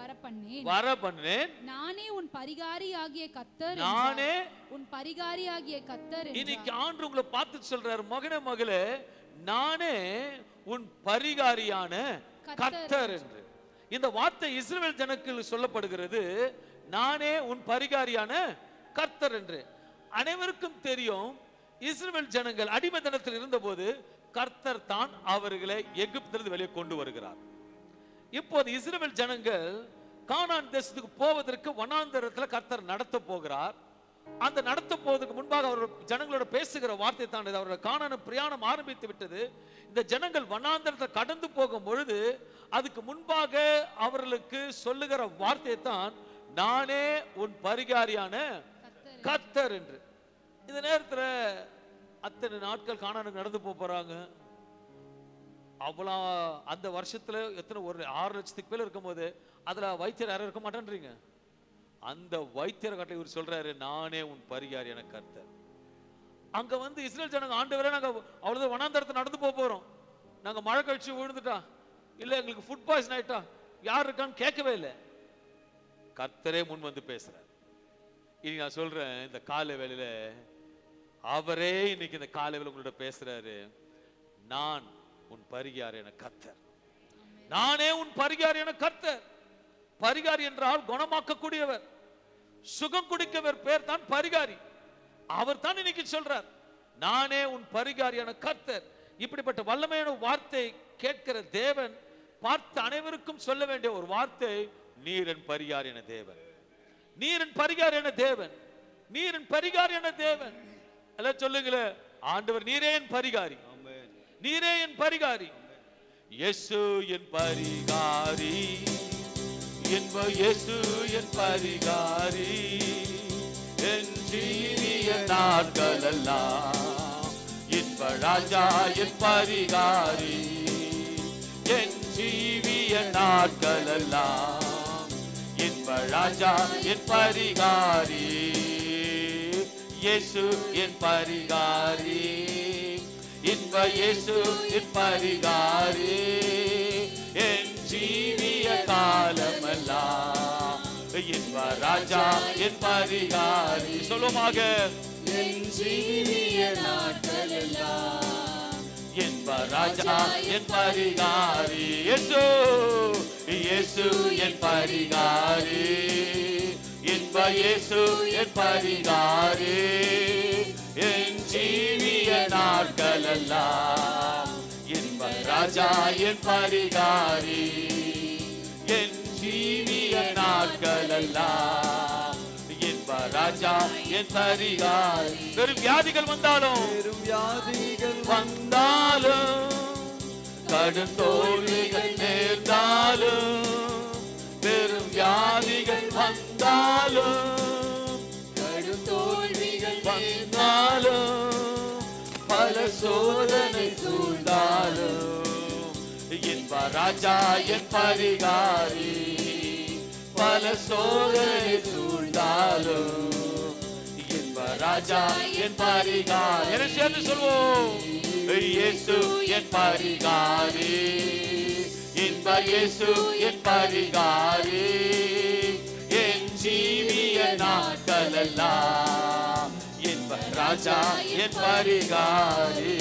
வரப்பண்ணேன். நானே உன் பரிகாரியாகிய கர்த்தர். இன்னைக்கு ஆண்டவர் உங்களை பார்த்து சொல்றாரு, மகனே மகளே, நானே உன் பரிகாரியான கர்த்தர் என்று. இந்த வார்த்தை இஸ்ரவேல் ஜனங்களுக்கு சொல்லப்படுகிறது, நானே உன் பரிகாரியான கர்த்தர் என்று. அனைவருக்கும் தெரியும், இஸ்ரவேல் ஜனங்கள் அடிமைத்தனத்தில் இருந்தபோது கர்த்தர் தான் அவர்களை எகிப்திலிருந்து வெளியே கொண்டு வருகிறார். இப்போது இஸ்ரவேல் ஜனங்கள் கானான் தேசத்துக்கு போவதற்கு வனாந்தரத்தில் கர்த்தர் நடத்த போகிறார். அந்த நடத்த போவதற்கு முன்பாக அவர் ஜனங்களோட பேசுகிற வார்த்தை தான் இது. அவர்கள் கானான் பிரயாணம் ஆரம்பித்து விட்டது. இந்த ஜனங்கள் வனாந்தரத்தை கடந்து போகும் பொழுது அதுக்கு முன்பாக அவர்களுக்கு சொல்லுகிற வார்த்தை தான், நானே உன் பரிகாரியான கர்த்தர் என்று. இந்த நேரத்தில் அத்தனை நாட்கள் கானானுக்கு நடந்து போறாங்க. அவ்வளோ அந்த வருஷத்துல எத்தனை, ஒரு 6 லட்சத்துக்கு மேல இருக்கும் போது அதுல வைத்தியர் யாரும் இருக்க மாட்டேன்றீங்க. அந்த வைத்தியர் கட்டளை இவர் சொல்றாரு, நானே உன் பரிகாரியான கர்த்தர். அங்க வந்து இஸ்ரேல் ஜனங்க, ஆண்டவரே நாங்க அவ்வளவு வனாந்தரத்தை நடந்து போறோம், நாங்க மழை கழிச்சு விழுந்துட்டா, இல்ல எங்களுக்கு ஃபுட் பாய்சன் ஆயிட்டா, யார் இருக்கான்னு கேட்கவே இல்லை. கர்த்தரே முன் வந்து பேசுறார். இன்னைக்கு நான் சொல்றேன், இந்த காலை வேளையில அவரே இன்னைக்கு இந்த காலை வேளை உங்களோட பேசுறாரு, நான் உன் பரிகாரியான கர்த்தர். நானே உன் பரிகாரியான கர்த்தர். பரிகாரி என்றால் குணமாக்கக்கூடியவர், சுகம் கொடுக்கவர் பேர் தான் பரிகாரி. அவர் தான் இன்னைக்கு சொல்றார், நானே உன் பரிகாரியான கர்த்தர். இப்படிப்பட்ட வல்லமையான வார்த்தை கேட்கிற தேவன் பார்த்து அனைவருக்கும் சொல்ல வேண்டிய ஒரு வார்த்தை, நீரன் பரிகாரியான தேவன், நீரன் பரிகாரியான தேவன், நீரன் பரிகாரியான தேவன். எல்லாம் சொல்லுங்களே, ஆண்டவர் நீரே என் பரிகாரி, நீரே என் பரிகாரி. இயேசு என் பரிகாரி, இயேசு என் பரிகாரி. என் ஜீவிய நாட்கள் எல்லாம் இன்ப ராஜா என் பரிகாரி. என் ஜீவிய நாட்கள் எல்லாம் இன்ப ராஜா என் பரிகாரி. இயேசு என் பரிகாரி, இன்ப இயேசு என் பரிகாரி. என் ஜீவிய காலமெல்லாம் இன்ப ராஜா என் பரிகாரி. சொல்லுமாக, என் ஜீவிய நாட்களெல்லாம் இன்ப ராஜா என் பரிகாரி. இயேசு இயேசு என் பரிகாரி, இன்ப இயேசு என் பரிகாரி. என் ஜீவிய நாட்கள் எல்லாம் இன்ப ராஜா என் பரிகாரி. என் ஜீவிய நாட்கள் எல்லாம் இன்ப ராஜா என் பரிகாரி. பெரும் வியாதிகள் வந்தாலும், கடும் தோல்விகள் நேர்ந்தாலும், பெரும் வியாதிகள் வந்தாலும், கடும் தோல்விகள் வந்தாலும், பல சோதனை சூழ்ந்தாலும், இன்ப ராஜா என் பரிகாரி. பல சோதனை சூழ்ந்தாலும் இன்ப ராஜா என் பரிகாரி. என்ன சேர்ந்து சொல்வோம், இயேசு என் பரிகாரி, இன்ப இயேசு என் பரிகாரி. என் ஜீவிய நாட்கள் எல்லாம் இன்ப ராஜா என் பரிகாரி.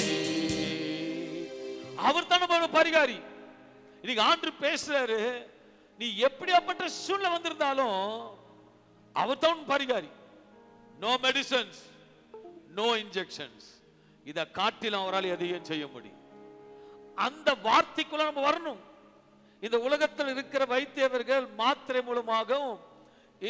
அவர் தான் நம்ம பரிகாரி. இன்னைக்கு ஆண்டு பேசுறாரு, நீ எப்படியாப்பட்ட சூழ்நிலை வந்திருந்தாலும் அவர் தான் பரிகாரி. No medicines, no injections. இதை காட்டிலும் அவரால் எதையும் செய்ய முடியும். அந்த வார்த்தைக்குள்ள நம்ம வரணும். இந்த உலகத்தில் இருக்கிற வைத்தியர்கள் மாத்திரை மூலமாகவும்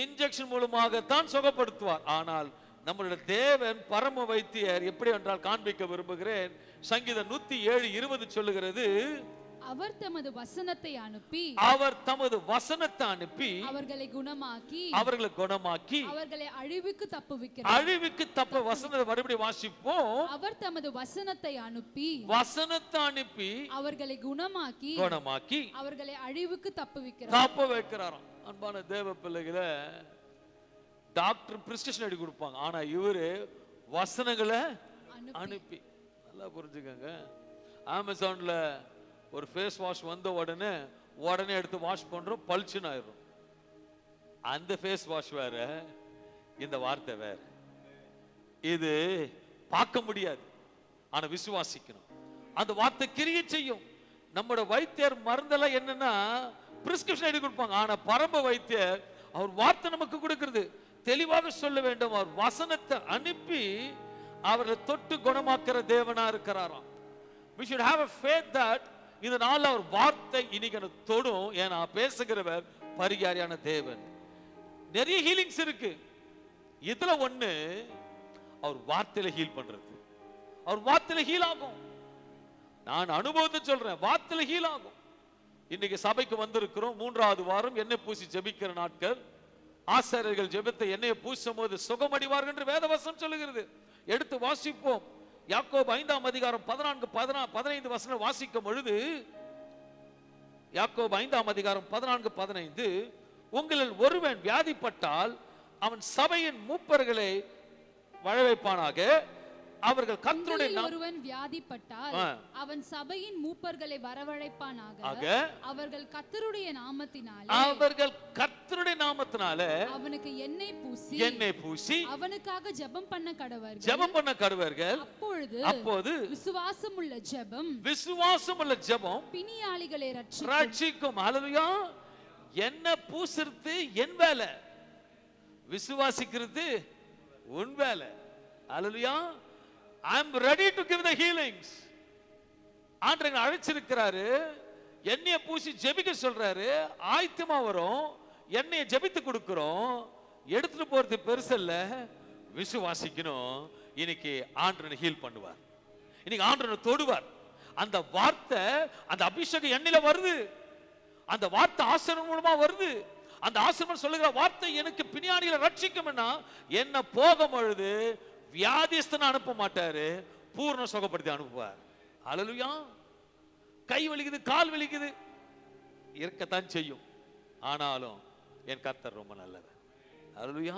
இன்ஜெக்ஷன் மூலமாகத்தான் சுகப்படுத்துவார். ஆனால் நம்மளுடைய தேவன் பரம வைத்தியர். எப்படி என்றால் காண்பிக்க விரும்புகிறேன். சங்கீதம் 107:20 சொல்லுகிறது, அவர் தமது வசனத்தை அனுப்பி அவர்களை குணமாக்கி அவர்களை அழிவுக்கு தப்புவிக்கிறார். வசனத்தை மறுபடியும் வாசிப்போம். அவர் தமது வசனத்தை அனுப்பி அவர்களை குணமாக்கி அவர்களை அழிவுக்கு தப்புவிக்கிறாராம். அன்பான தேவ பிள்ளைகளை, டாக்டர் பிரிஸ்கிரிப்ஷன் எழுதி கொடுப்பாங்க, ஆனா இவரு வசனங்களை அனுப்பி. நல்லா புரிஞ்சுக்கங்க. அமேசான்ல ஒரு ஃபேஸ் வாஷ் வந்த உடனே எடுத்து வாஷ் பண்றோம், பளிச்சுன்னு ஆயிரும். அந்த ஃபேஸ் வாஷ் வேற, இந்த வார்த்தை வேற. இது பார்க்க முடியாது, ஆனா விசுவாசிக்கணும். அந்த வார்த்தை கிரியை செய்யும். நம்மளோட வைத்தியர் மருந்தெல்லாம் என்னன்னா பிரிஸ்கிரிப்ஷன் எழுதி கொடுப்பாங்க, ஆனா பரம வைத்தியர் அவர் வார்த்தை நமக்கு கொடுக்கிறது. தெளிவாக சொல்ல வேண்டும். அவர் வசனத்தை அனுப்பி அவர்களை தொட்டு குணமாக்குற தேவனா இருக்கிறாராம். We should have a faith that இந்த நாள் அவர் வார்த்தை இன்னைக்கு எனக்கு தொடும். ஏன்னா பேசுகிறவர் பரிகாரியான தேவன். நிறைய ஹீலிங்ஸ் இருக்கு. இதுல ஒண்ணு அவர் வார்த்தையில ஹீல் பண்றது. அவர் வார்த்தையில ஹீல் ஆகும். நான் அனுபவத்தை சொல்றேன், வார்த்தையில ஹீல் ஆகும். இன்னைக்கு சபைக்கு வந்திருக்கிறோம். 3வது வாரம் எண்ணெய் பூசி ஜெபிக்கிற நாட்கள். ஆசாரியர்கள் ஜெபத்தை எண்ணெயை பூசும் போது சுகமடைவார்கள் என்று வேதவசனம் சொல்லுகிறது. எடுத்து வாசிப்போம். யாக்கோபு 5ஆம் அதிகாரம் 14-15 வசனம் வாசிக்கும் பொழுது, யாக்கோபு 5ஆம் அதிகாரம் 14-15, உங்களில் ஒருவன் வியாதிப்பட்டால் அவன் சபையின் மூப்பர்களை வரவைப்பானாக. அவர்கள் கர்த்தருடைய ஒருவன் வியாதிப்பட்டால் அவன் சபையின் மூப்பர்களை வரவழைப்பானாக. அவர்கள் கர்த்தருடைய நாமத்தினாலே அவனுக்கு எண்ணெய் பூசி அவனுக்காக ஜெபம் பண்ண கடவர்கள். அப்பொழுது விசுவாசமுள்ள ஜெபம் பிணியாளிகளை ரட்சிக்கும். ஹல்லேலூயா. எண்ணெய் பூசுறது என் வேலை, விசுவாசிக்கிறது உன் வேலை. ஹல்லேலூயா. I am ready to give the healings. ஆண்டவர் அழைச்சிருக்கிறாரு. எண்ணெயை பூசி ஜெபிக்க சொல்றாரு. ஆயத்தமா வரும். எண்ணெயை ஜெபித்து கொடுக்கிறோம். எடுத்துட்டு போறது பெருசு இல்ல, விசுவாசிக்கணும். இன்னைக்கு ஆண்டவர் ஹீல் பண்ணுவார். இன்னைக்கு ஆண்டவர் தொடுவார். அந்த வார்த்தை, அந்த அபிஷேகம் எண்ணெயில வருது. அந்த வார்த்தை ஆசீர்வாதம் மூலமா வருது. அந்த ஆசீர்வாதம் சொல்லுகிற வார்த்தை எனக்கு பிணியாளிகளை ரட்சிக்கும்னா என்ன போகும் பொழுது வியாதிஸ்தனை அனுப்ப மாட்டாரு, பூர்ண சுகப்படுத்தி அனுப்புவார். ஹல்லேலூயா. கை வலிக்குது, கால் வலிக்குது, இருக்கத்தான் செய்யும். ஆனாலும் என் கர்த்தர் ரொம்ப நல்லவர். ஹல்லேலூயா.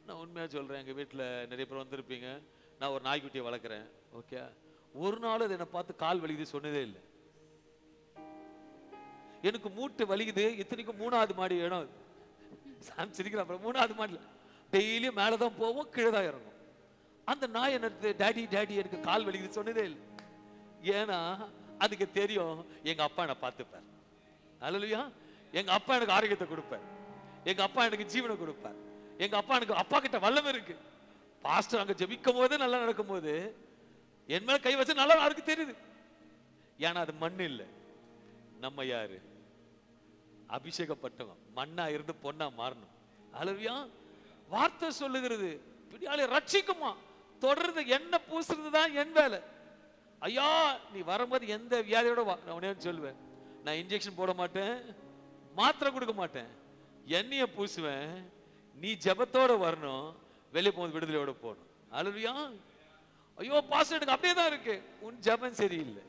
நான் உண்மையா சொல்றேன். எங்க வீட்டுல நிறைய பேர் வந்திருப்பீங்க. நான் ஒரு நாய்க்குட்டியை வளர்க்குறேன். ஓகே, ஒரு நாள் அது என்னை பார்த்து கால் வலிக்குது சொன்னதே இல்லை. எனக்கு மூட்டு வலிக்குது. இத்தனைக்கும் 3வது மாடி இடம். சிரிக்கிறேன். 3வது மாடியில் டெய்லியும் மேலதான் போவோம், கீழே தான் இறங்கும். அந்த நாய் என்ன, டாடி எனக்கு கால் வலிக்குது சொன்னதே இல்லை. ஏன்னா அதுக்கு தெரியும் எங்க அப்பா என்னை பார்த்துப்பார். ஹல்லேலூயா. எங்க அப்பா எனக்கு ஆரோக்கியத்தை கொடுப்பார். எங்க அப்பா எனக்கு ஜீவனை கொடுப்பார். எங்க அப்பா கிட்ட வல்லமை இருக்கு. பாஸ்டர் அங்க ஜெபிக்கும் போது நல்லா நடக்கும் போது என் மேல கை வச்சு நல்லா யாருக்கு தெரியுது. ஏன்னா அது மண் இல்லை. நம்ம யாரு? அபிஷேகப்பட்டவன். மண்ணா இருந்து பொண்ணா மாறணும். ஹல்லேலூயா. வார்த்தை சொல்லுகிறது பிடியாலே ரட்சிக்குமா. தொடர்ந்து என்ன பூசுறது தான் என் வேலை. ஐயா, நீ வரும்போது எந்த வியாதியோட உடனே சொல்லுவேன். நான் இன்ஜெக்ஷன் போட மாட்டேன், மாத்திரை கொடுக்க மாட்டேன், எண்ணெயை பூசுவேன். நீ ஜெபத்தோட வரணும், வெளியே போகும்போது விடுதலையோட போகணும். ஹல்லேலூயா. ஐயோ பாஸ்டர் எனக்கு அப்படியே தான் இருக்கு. உன் ஜெபம் சரியில்லை.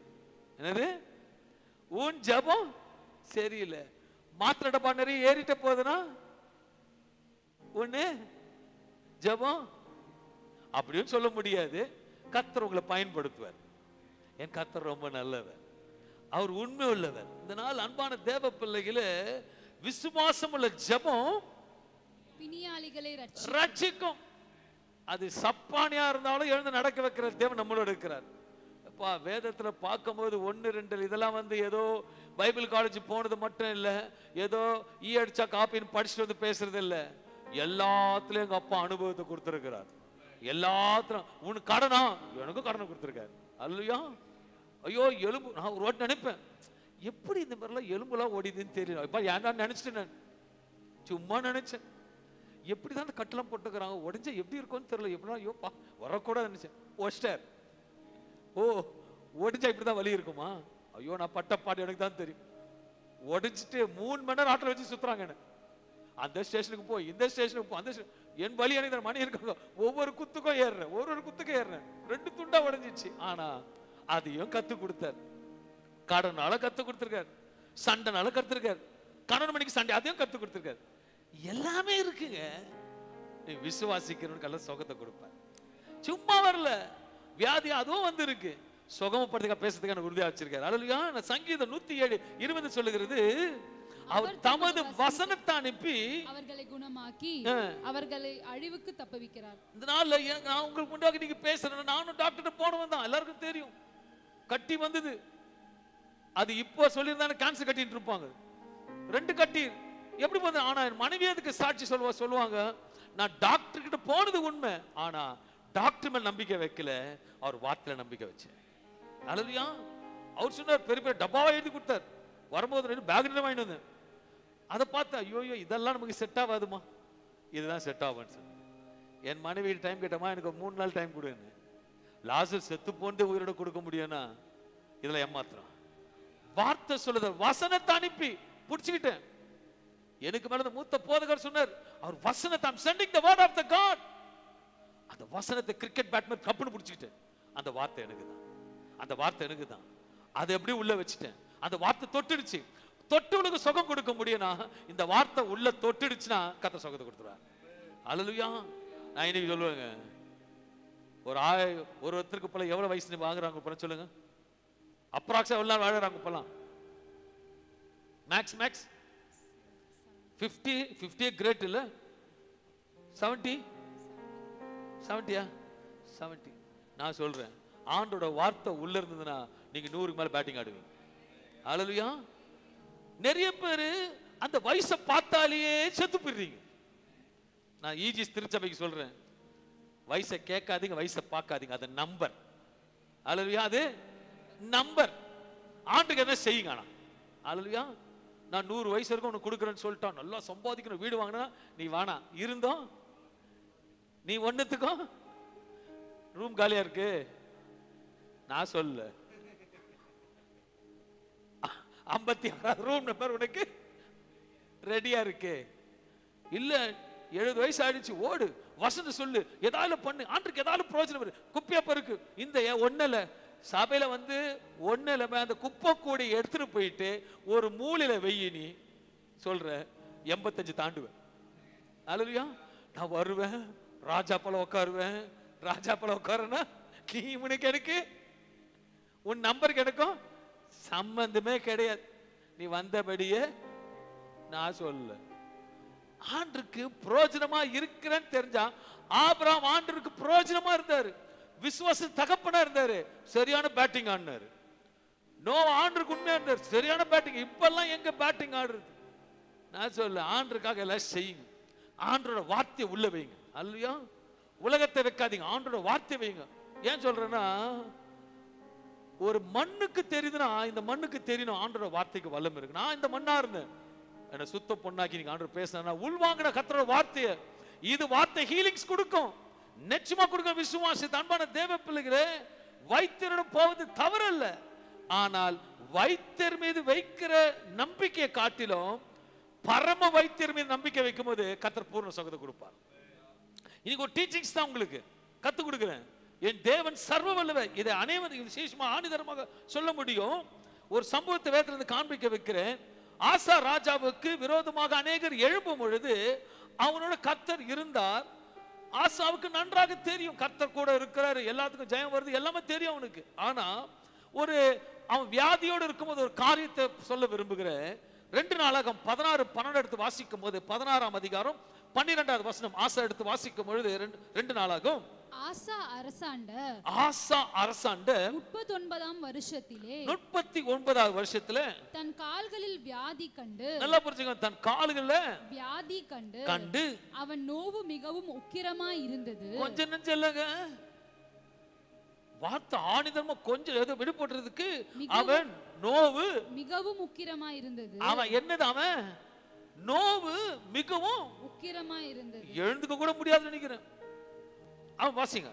என்னது? உன் ஜெபம் சரியில்லை. மாத்திரை டப்பா நிறைய ஏறிட்ட போதுனா ஒண்ணு ஜெபம் அப்படின்னு சொல்ல முடியாது. கர்த்தர் உங்களை பயன்படுத்துவார். என் கர்த்தர் ரொம்ப நல்லவர், அவர் உண்மை உள்ளவர். இந்த நாள் அன்பான தேவ பிள்ளைகளே, விசுவாசம் உள்ள ஜெபம் பிணியாளிகளை ரட்சிக்கும். அது சப்பானியா இருந்தாலும் எழுந்து நடக்க வைக்கிற தேவன் நம்மளோட இருக்கிறார். வேதத்துல பார்க்கும்போது 1, 2 இதெல்லாம் ஏதோ பைபிள் காலேஜ் போனது மட்டும் இல்ல, ஏதோ அடிச்சா காப்பின்னு படிச்சுட்டு பேசுறது இல்ல. எல்லாத்துலயும் எங்க அப்பா அனுபவத்தை கொடுத்திருக்கிறார். எல்லாத்திலும் உனக்கு கடனா, எனக்கும் கடனை கொடுத்துருக்காரு. அல்லையா? ஐயோ எலும்பு, நான் ஒரு வாட்டி நினைப்பேன் எப்படி இந்த மாதிரிலாம் எலும்புலாம் ஓடிதுன்னு தெரியல. இப்ப ஏன்டா நினைச்சிட்டேன், நான் சும்மா நினைச்சேன் எப்படிதான் அந்த கட்டெல்லாம் போட்டுக்கிறாங்க, உடஞ்சா எப்படி இருக்கும்னு தெரியல. எப்படின்னா ஐயோ வரக்கூடாது நினைச்சேன். ஒஸ்டர், ஓ ஒடிஞ்சா இப்படிதான் வலி இருக்குமா? ஐயோ நான் பட்ட பாடு எனக்கு தான் தெரியும். ஒடிச்சிட்டு 3 மணி நேரம் ஆட்டோல வச்சு சுத்துறாங்க என்ன. அந்த ஸ்டேஷனுக்கு போய் இந்த ஸ்டேஷனுக்கு போய் அந்த என் வலி எனக்கு மணி இருக்காங்க. ஒவ்வொரு குத்துக்கும் ஏறுறேன், ஒரு குத்துக்கும் ஏறுறேன். 2 துண்டா உடஞ்சிச்சு. ஆனா அதையும் கத்து கொடுத்தார். கடனால கத்து கொடுத்திருக்காரு, சண்டைனால கத்துருக்காரு, கணவன் மணிக்கு சண்டை அதையும் கத்து கொடுத்திருக்காரு. எல்லாமே இருக்குங்க. நீ விசுவாசிக்கிறவனுக்கு சுகத்தை கொடுப்பார். சும்மா வரல, வியாதி அதுவும் வந்து இருக்கு. சுகமப்படுத்துக்க பேசுறதுக்கான உறுதியா வச்சிருக்காரு. அல்லேலூயா. சங்கீதம் 107:20 சொல்லுகிறது, அவர் தமது வசனத்தை அனுப்பி அவர்களை குணமாக்கி அவர்களை அழிவுக்கு தப்புவிக்கிறார். இந்த நாள்ல நான் உங்களுக்கு முன்னாடி நீங்க பேசுறேன், நானும் டாக்டர் போனவன் தான், எல்லாருக்கும் தெரியும். கட்டி வந்தது, அது இப்போ சொல்லியிருந்தானே கேன்சர் கட்டிட்டு இருப்பாங்க. 2 கட்டி எப்படி வந்து. ஆனா என் மனைவி அதுக்கு சாட்சி சொல்லுவாங்க, நான் டாக்டர் கிட்ட போனது உண்மை, ஆனா டாக்டர் மேல நம்பிக்கை வைக்கல, அவர் வார்த்தையில நம்பிக்கை வச்சேன். அல்லேலூயா. அவர் சொன்னார், பெரிய பெரிய டப்பாவா எழுதி கொடுத்தார். வரும்போது 2 பேக் வாங்கிட்டு வந்தேன். அதை பார்த்தா ஐயோ இதெல்லாம் நமக்கு செட் ஆகாதுமா, இதுதான் செட் ஆகும்னு சொன்னேன். என் மனைவி டைம் கேட்டமா, எனக்கு 3 நாள் டைம் கொடுன்னு. லாசர் செத்து போன்றே உயிரோட கொடுக்க முடியும்னா இதுல ஏமாத்திரம். வார்த்தை சொல்லுத, வசனத்தை அனுப்பி புடிச்சுக்கிட்டேன். எனக்கு மேல மூத்த போதகர் சொன்னார், அவர் வசனத்தை, I'm sending the word of the God. அந்த வசனத்தை கிரிக்கெட் பேட்மேன் கப்புன்னு புடிச்சுக்கிட்டேன். அந்த வார்த்தை எனக்கு தான், அந்த வார்த்தை எனக்கு தான். அதை எப்படி உள்ள வச்சுட்டேன். அந்த வார்த்தை தொட்டுடுச்சு. தொட்டவனுக்கு சுகம் கொடுக்க முடியும்னா இந்த வார்த்தை உள்ள தொட்டுடுச்சுன்னா கர்த்தர் சுகத்தை கொடுத்துருவார். அல்லேலூயா. நான் இன்னைக்கு சொல்லுவேங்க, ஒருத்தருக்கு போல எவ்வளவு வயசு வாங்குறாங்க போல சொல்லுங்க. அப்ராக்ஸா எவ்வளவு நாள் வாழறாங்க போலாம்? மேக்ஸ் 50 கிரேட் இல்ல, 70 நான் சொல்றேன், ஆண்டோட வார்த்தை உள்ள இருந்ததுன்னா நீங்க 100க்கு மேல பேட்டிங் ஆடுவீங்க. அல்லேலூயா. நிறைய பேரு அந்த வயசை பார்த்தாலேயே செத்து போயிடுறீங்க. நான் ஈஜிஸ் திருச்சபைக்கு சொல்றேன், வயசை கேட்காதீங்க, வயசை பார்க்காதீங்க, அது நம்பர். அல்லேலூயா. அது நம்பர். ஆண்டுக்கு என்ன செய்யுங்க. ஆனா அல்லேலூயா. நான் 100 வயசு வரைக்கும் உனக்கு கொடுக்குறேன்னு சொல்லிட்டான், நல்லா சம்பாதிக்கணும், வீடு வாங்கினா நீ வானா இருந்தோம், நீ ஒன்னுத்துக்கும் ரூம் காலியா இருக்கு. நான் சொல்ல 56 ரூம் நம்பர் உனக்கு ரெடியா இருக்கு. இல்ல 70 வயசு ஆயிடுச்சு, ஓடு, வசந்த சொல்லு, ஏதாவது பண்ணு, ஆண்டுக்கு ஏதாவது பிரயோஜனம் இருக்கு. குப்பையா பருக்கு. இந்த ஒன்னல சபையில வந்து ஒன்னல அந்த குப்பை கூடை எடுத்துட்டு போயிட்டு ஒரு மூலையில வெயி. நீ சொல்ற 85 தாண்டுவேன். அல்லேலூயா. நான் வருவேன், ராஜா பழம் உட்காருவேன். ராஜா பழம் உட்காருன்னா நீ உனக்கு எனக்கு உன் நம்பர் கிடைக்கும், சம்பந்தமே கிடையாது. நீ வந்தபடியே நான் சொல்ல. ஆண்டுக்கு பிரயோஜனமா இருக்கிறேன்னு தெரிஞ்சா, ஆபிரகாம் ஆண்டுக்கு பிரயோஜனமா இருந்தாரு, விசுவாச தகப்பனா இருந்தாரு, சரியான பேட்டிங் ஆடினாரு. நோ ஆண்டுக்கு உண்மையா இருந்தாரு, சரியான பேட்டிங். இப்பெல்லாம் எங்க பேட்டிங் ஆடுறது? நான் சொல்ல, ஆண்டுக்காக எல்லாம் செய்யுங்க, ஆண்டோட வார்த்தையை உள்ள வைங்க. அல்லையா. உலகத்தை வைக்காதீங்க, ஆண்டோட வார்த்தை வைங்க. ஏன் சொல்றேன்னா, ஒரு மண்ணுக்கு தெரியுதுன்னா இந்த மண்ணுக்கு தெரியணும் ஆண்டோட வார்த்தைக்கு வல்லம் இருக்கு. நான் இந்த மண்ணா இருந்தேன், என்ன சுத்த பொண்ணாக்கி நீங்க ஆண்டவர் பேசினா உள்வாங்கின கர்த்தரோட வார்த்தையை. இது வார்த்தை ஹீலிங்ஸ் கொடுக்கும், நிச்சயமா கொடுக்கும். விசுவாசி அன்பான தேவ பிள்ளைகளே, வைத்தியரிடம் போவது தவறல்ல, ஆனால் வைத்தியர் மீது வைக்கிற நம்பிக்கையை காட்டிலும் பரம வைத்தியர் மீது நம்பிக்கை வைக்கும் போது கர்த்தர் பூர்ண சுகத்தை கொடுப்பார். இன்னைக்கு ஒரு டீச்சிங்ஸ் தான் உங்களுக்கு கத்து கொடுக்கிறேன். என் தேவன் சர்வ வல்லவர். இதை அனைவரும் விசேஷமா ஆணிதரமாக சொல்ல முடியும். ஒரு சம்பவத்தை வேதத்திலிருந்து காண்பிக்க வைக்கிறேன். ஆசா ராஜாவுக்கு விரோதமாக அநேகர் எழும்பும் பொழுது அவனோட கர்த்தர் இருந்தார். ஆசாவுக்கு நன்றாக தெரியும் கர்த்தர் கூட இருக்கிறாரு, எல்லாத்துக்கும் ஜெயம் வருது, எல்லாமே தெரியும் அவனுக்கு. ஆனா ஒரு அவன் வியாதியோடு இருக்கும்போது ஒரு காரியத்தை சொல்ல விரும்புகிறேன். 2 நாளாகம் 16-12 எடுத்து வாசிக்கும் போது 16ஆம் அதிகாரம் 12வது வசனம் ஆசா எடுத்து வாசிக்கும் பொழுது 2 நாளாகும் ஆசா அரசாண்ட 39ஆம் வருஷத்திலே 39வது வருஷத்துல தன் கால்களில் வியாதி கண்டு, நல்லா புரிஞ்சுங்க, தன் கால்கள்ல வியாதி கண்டு கண்டு அவன் நோவு மிகவும் உக்கிரமாய் இருந்தது. கொஞ்சம் நெஞ்சம் இல்லங்க, வார்த்தை ஆணிதரமா கொஞ்சம் ஏதோ விடுபடுறதுக்கு அவன் நோவு மிகவும் உக்கிரமாய் இருந்தது. அவன் என்னது, அவன் நோவு மிகவும் உக்கிரமாய் இருந்தது. எழுந்துக்க கூட முடியாது நினைக்கிறேன். அவன் வாசிங்க,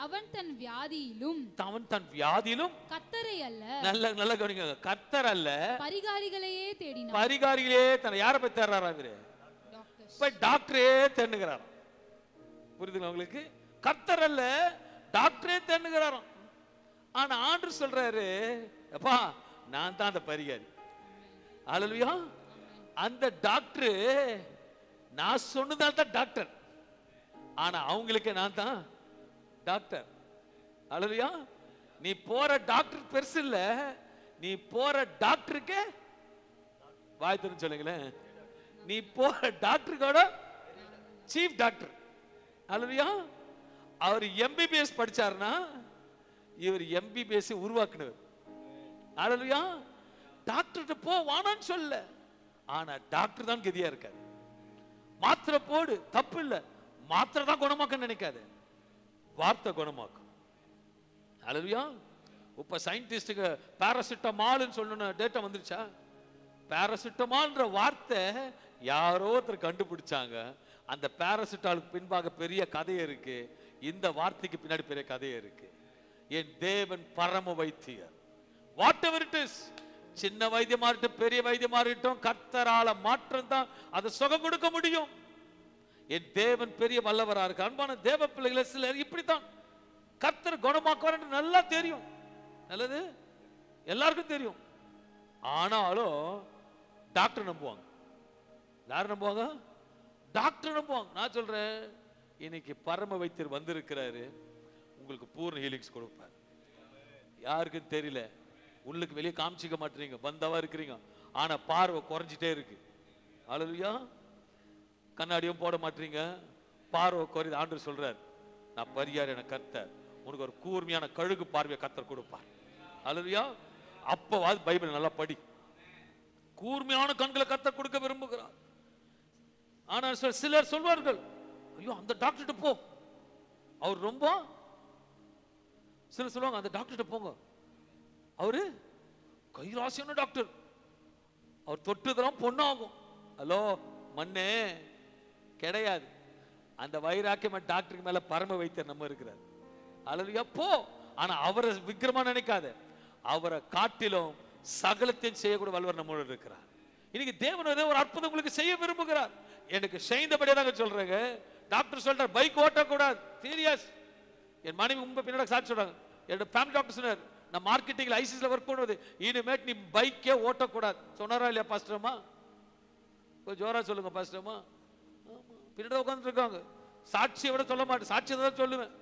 அவன் தன் வியாதியிலும் கர்த்தரை அல்ல, நல்ல கவனிங்க, கர்த்தர் அல்ல பரிகாரிகளையே தேடினான். பரிகாரிகளே தன்னை யாரை போய் தேடுறாரா? இவரு போய் டாக்டரே தேடுகிறாராம். புரியுதுங்களா உங்களுக்கு? கர்த்தர் அல்ல, டாக்டரே தேடுகிறாராம். ஆனா ஆண்டவர் சொல்றாரு, அப்பா நான் தான் அந்த பரிகாரி. ஹல்லேலூயா. அந்த டாக்டர் நான் சொன்னதால தான் டாக்டர், ஆனா அவங்களுக்கு நான் தான் டாக்டர். ஹல்லேலூயா. நீ போற டாக்டர் பெருசு இல்ல, நீ போற டாக்டருக்கு வாய் திறந்து சொல்லுங்களேன், நீ போற டாக்டருக்கோட சீஃப் டாக்டர். ஹல்லேலூயா. அவர் எம்பிபிஎஸ் படிச்சாருன்னா இவர் எம்பிபிஎஸ் உருவாக்குனவர். ஹல்லேலூயா. டாக்டர்கிட்ட போ வானான்னு சொல்ல, ஆனா டாக்டர் தான் கதியா இருக்காரு. மாத்திரை போடு தப்பு இல்ல, மாத்திரை தான் குணமாக்க நினைக்காது, வார்த்தை குணமாக்கும். ஹல்லேலூயா. இப்ப சயின்டிஸ்டுக்கு பாராசிட்டமால்னு சொல்லணும் டேட்டா வந்துருச்சா? பாராசிட்டமால்ன்ற வார்த்தை யாரோ ஒருத்தர் கண்டுபிடிச்சாங்க. அந்த பாராசிட்டாலுக்கு பின்பாக பெரிய கதையே இருக்கு, இந்த வார்த்தைக்கு பின்னாடி பெரிய கதையே இருக்கு. என் தேவன் பரம வைத்தியர். வாட் எவர் இட் இஸ், சின்ன வைத்தியமா இருக்கட்டும் பெரிய வைத்தியமா இருக்கட்டும், கர்த்தரால மாற்றம் தான் அதை சுகம் கொடுக்க முடியும். என் தேவன் பெரிய வல்லவரா இருக்கு. அன்பான தேவ பிள்ளைகளை சிலர் இப்படித்தான் கர்த்தர் குணமாக்குவார் என்று நல்லா தெரியும், நல்லது எல்லாருக்கும் தெரியும். ஆனாலும் டாக்டர் நம்புவாங்க. யார் நம்புவாங்க? டாக்டர் நம்புவாங்க. நான் சொல்றேன், இன்னைக்கு பரம வைத்தியர் வந்திருக்கிறாரு, உங்களுக்கு பூர்ண ஹீலிங்ஸ் கொடுப்பார். யாருக்கும் தெரியல, உள்ளுக்கு வெளியே காமிச்சிக்க மாட்டீங்க, வந்தவா இருக்கிறீங்க, ஆனா பார்வை குறைஞ்சிட்டே இருக்கு. ஹல்லேலூயா. கண்ணாடியும் போட மாட்டீங்க, பார்வை குறையுது. ஆண்டவர் சொல்றார், நான் பரியார் என கர்த்தர், உனக்கு ஒரு கூர்மையான கழுகு பார்வையை கர்த்தர் கொடுப்பார். ஹல்லேலூயா. அப்பவாது பைபிள் நல்லா படி. கூர்மையான கண்களை கர்த்தர் கொடுக்க விரும்புகிறார். ஆனா சிலர் சொல்வார்கள், ஐயோ அந்த டாக்டர்கிட்ட போ, அவர் ரொம்ப, சிலர் சொல்லுவாங்க அந்த டாக்டர்கிட்ட போங்க, அவரு கைராசியான டாக்டர், அவர் தொட்டுதான் பொண்ணாகும். ஹலோ மண்ணே கிடையாது. அந்த வைராக்கியமா டாக்டருக்கு மேல பரம வைத்தியர் நம்ம இருக்கிறார். ஹல்லேலூயா. போ, ஆனா அவரை விக்கிரமா நினைக்காத, அவரை காட்டிலும் சகலத்தையும் செய்யக்கூடிய வல்லவர் நம்மளோட இருக்கிறார். இன்னைக்கு தேவன் ஒரு அற்புதம் உங்களுக்கு செய்ய விரும்புகிறார். எனக்கு செய்தபடியே தாங்க சொல்றேங்க. டாக்டர் சொல்றார் பைக் ஓட்டக்கூடாது, சீரியஸ். என் மனைவி உங்க பின்னாடி சாட்சி சொல்றாங்க, என்னோட ஃபேமிலி டாக்டர் சொன்னார், நான் மார்க்கெட்டிங்ல ஐசிஸ்ல ஒர்க் பண்ணுவது, இனிமேட் நீ பைக்கே ஓட்டக்கூடாது. சொன்னாரா இல்லையா பாஸ்டர்மா? கொஞ்சம் ஜோரா சொல்லுங்க பாஸ்டர்மா. பின்னாடி உட்கார்ந்து இருக்காங்க, சாட்சியை விட சொல்ல மாட்டேன், சாட்சியை தான் சொல்லுவேன்.